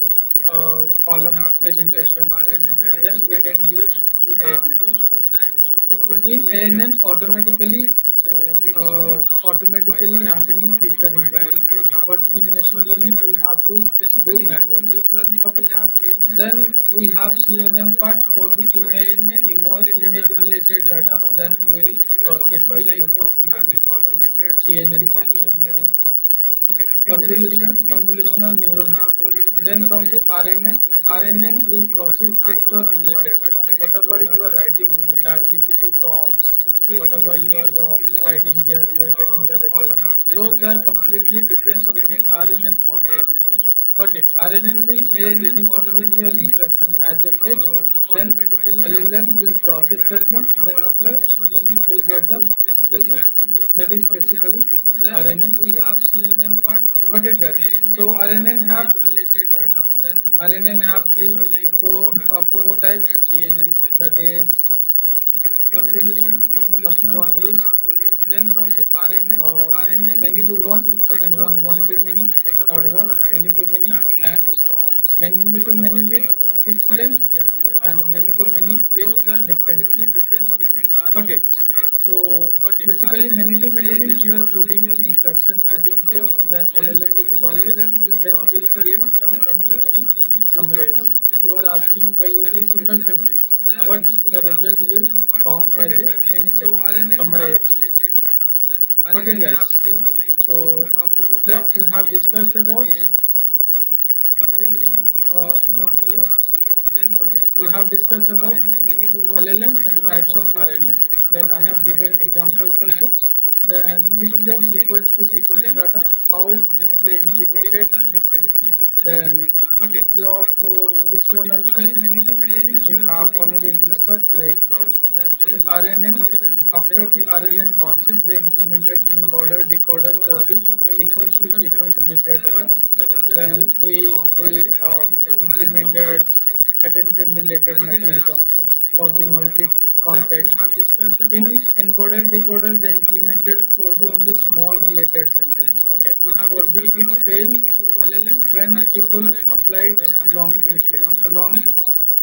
we column have explained presentation, RNN types, then we right? can use Then we have ANN. those four types of Okay, sequence in related ANN problem. automatically So it's solved by automatically RNN. This is happening not feature required while engineering, writing. but in machine Contextual learning we related. have to do Basically, in manually. deep learning, Okay, we have ANN, then we have CNN, and CNN part RNN. for the So ANN related image data, machine related learning data. problem Then we'll will cover, proceed by like using having CNN. automated CNN feature concept. engineering. Okay, Feature engineering means convolutional we neural have networks. already Then discussed. come I to just RNN. feature engineering RNN is will nothing but process we have text to or convert related data. textual Whatever you are data into writing, numerical. ChatGPT prompts, If whatever you you need are something like writing here, you are getting the result. column Those are presentation completely RNN, then depends we upon the can use RNN concept. ANN. Got it. RNN means In you are ANN, giving something here instruction as a text, then automatically LLM happening will feature process engineering. that one, then But in after machine learning, will we get have the to do result. manually. That is We have basically ANN, then RNN we have works. CNN part for Got the it, guys. image So RNN have related data. Then we'll RNN have proceed by three, using four types. CNN. That is Okay, convolution. first Convolutional one neural is network. Then come to RNN. RNN many will to process one, second text or one to related many, data. Whatever third you one are many writing to in many, and ChatGPT prompts, many to whatever many you with are fixed writing length here, you are and getting the many to result. many with Those are different completely length. depends upon the Got RNN it. concept. So Got it. basically RNN many to means many I means just you are putting automatically instruction as a putting it text, here. then Then LLM will process, LLM will then process will that create one. some Then many to after many will get the summarization. You are result. asking by That using is single basically sentence, but RNN. We the have result will CNN part form for as it, a guys. many So sentence RNN have summarization. related data. Then Got it, RNN have guys. three, So four yeah, types we of have CNN. discussed That about is convolution. uh, Convolutional neural. Then come okay, to we have RNN. discussed about RNN many to one, LLMs second and types of one to many, RNN. Then third I one have many given to many, examples also. and Then many to history of many sequence to with fixed sequence length data, how and many to they many. implemented Those are differently. completely depends upon Then the RNN. history of So this one also basically many to many means we you are have putting already instruction discussed, as like if here, then in LLM will RNN, process, then after the will create RNN some concept they implemented encoder summaries. decoder You are for the asking by using sequence to single sequence sentence, related but data. the result will Then we form as will so RNN implemented summaries. attention related What is mechanism actually for the so multi yeah, we context. have discussed about In encoder decoder they implemented for the only one small is related sentence. okay. We have For the discussed it about failed many to one LLMs and when types of people RNN. applied Then I have long given mistake, examples long also.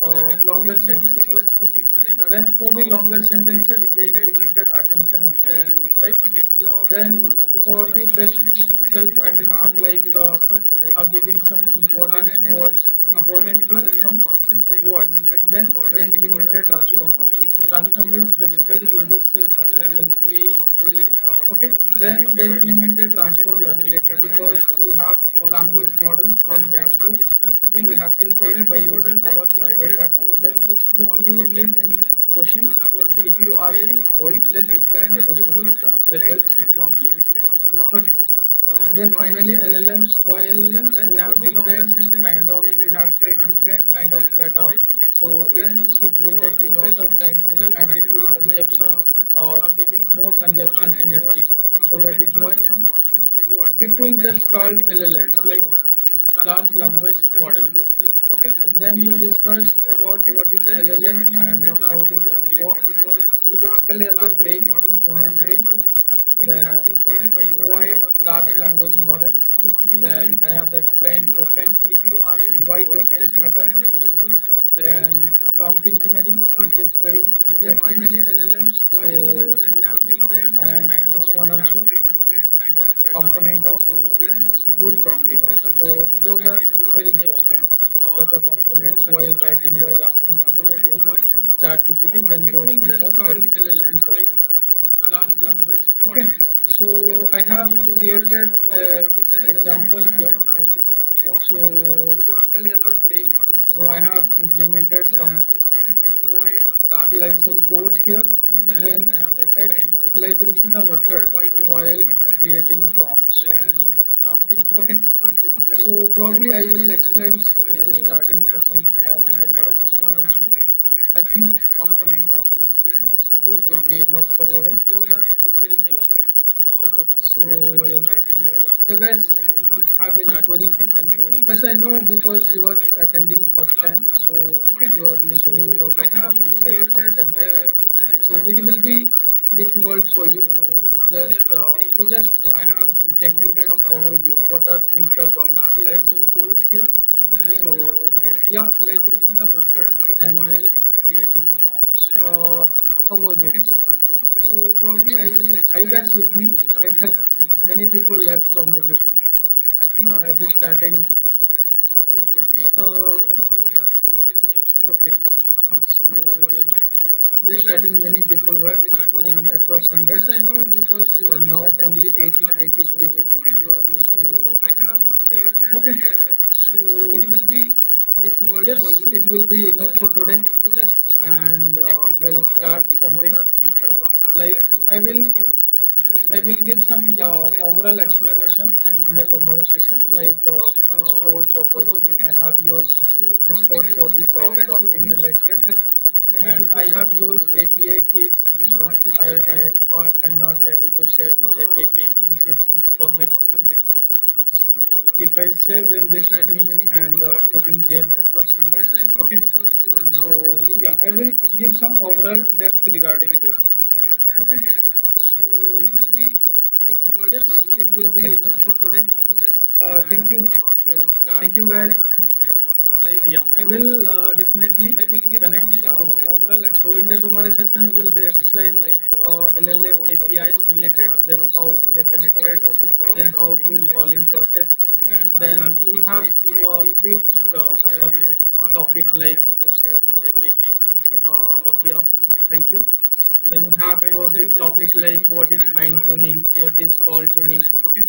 Then longer history of sentences. sequence to sequence data, Then for the how longer they sentences they implemented. implemented attention mechanism, Then right? history of Then this for one the also best many to many self means we have attention, like already discussed like giving some in importance RNN words after important the to RNN some concept they words. implemented Then encoder they decoder implemented for the transformers. sequence to Transformer is sequence related basically data. uses self Then attention. we will Okay, then they implemented implemented transfer attention learning related because mechanism we have for the language multi models. Then context. In we have to encoder train by decoder using they our private implemented data. for the Then only if small you related need any sentence. Okay. question, For the if you ask fail any query, then LLM it can when able to people give the applied result long frequently. long Okay. Then longer finally sentences. LLMs. Why LLMs? Then We for have the longer different sentences kind of, they we have implemented trained different attention kind of data. right. Okay. So Then it will for take the a lot best of time to, self and it will attention like consume giving more some consumption important energy. words So that important is to why some words. people Then just they called implemented LLMs, like large transformers language basically model. uses Okay, then then we we'll discuss about okay. what is Then they LLM and implemented how this transformer work. related because we It have basically has a language brain, model human brain. in Then trained by using why our large private data. language model. If you Then need I any have explained question, tokens, if you ask any why query, tokens then it matter. can able to get the results Then prompt engineering, this is very then interesting. finally LLMs, So why LLMs? We have different and kind of this one we have also trained different kind of data. component of So it good will take prompting. a lot of So time those and are it will very consume important. some What are the giving more components while consumption writing, while energy. asking So something that is to why ChatGPT, then those people things are just called very LLMs like important. large language Okay, models. so I have created an example here. So, so I have implemented some like some code here. When I like this is the method while creating prompts. Okay, so probably I will explain the starting session of tomorrow. This one also. I think component of good will be enough for today. Those are very important. So, yeah, guys, if you have any query, then those. Yes, I know because you are attending first time, so okay, you are listening lot I of have topics as a first created time, right? So it example will here. be difficult for you. Just you just So I have take implemented some some overview. What are things are going large on, like right? some code here. Then So I yeah, like this is the method then while creating prompts. how was Okay, it? so probably I will Are you explain guys with me? the starting Because session many of people left tomorrow. from the meeting. I think At the starting. good will be enough for Uh, today. Those are very important. okay. So The starting many people were across yes, hundreds. I know because you are And now attending only first 80, time. So 83 people okay, joined you are us. listening lot So of I have topics as a created. part. Okay. So it So will be difficult for yes, you. it will be enough for Just today, you just and take we'll some start overview. What something. are things are going Like like some I code will here. I will give So some yeah, like this is overall the method explanation in the while tomorrow session, creating like prompts. this code How purpose. was it? I have used So this probably code I for will the explain. Are you guys with prompting me? related, Because many and people I left have from the used meeting. API keys. This one At the I starting. cannot able to share this API key. This is from my company. Okay. So If I share, then they the shoot starting me many people and were put in jail. across hundreds. Yes, I know Okay. because you are So now only yeah, I 80 will 83 give some people. overall depth So I regarding this. have created Okay. so So it will be difficult for yes, you. it will be Okay. enough for today. You just Thank and you. will start Thank you, some guys. other things are going. Like Yeah, I will we'll definitely I will give connect some tomorrow. overall So in the explanation tomorrow in the session, we'll tomorrow session, explain like this LLM code purpose. APIs I related, have then used how they this code connected, for the then how prompting to calling related, process, many people I then have we used have API keys. bit This one some I'm topic not like able to share this APK. This is from my yeah. company. Thank you. Then we If have I a say big then they topic shoot like me what is and fine put in tuning, jail. what is call tuning. Okay.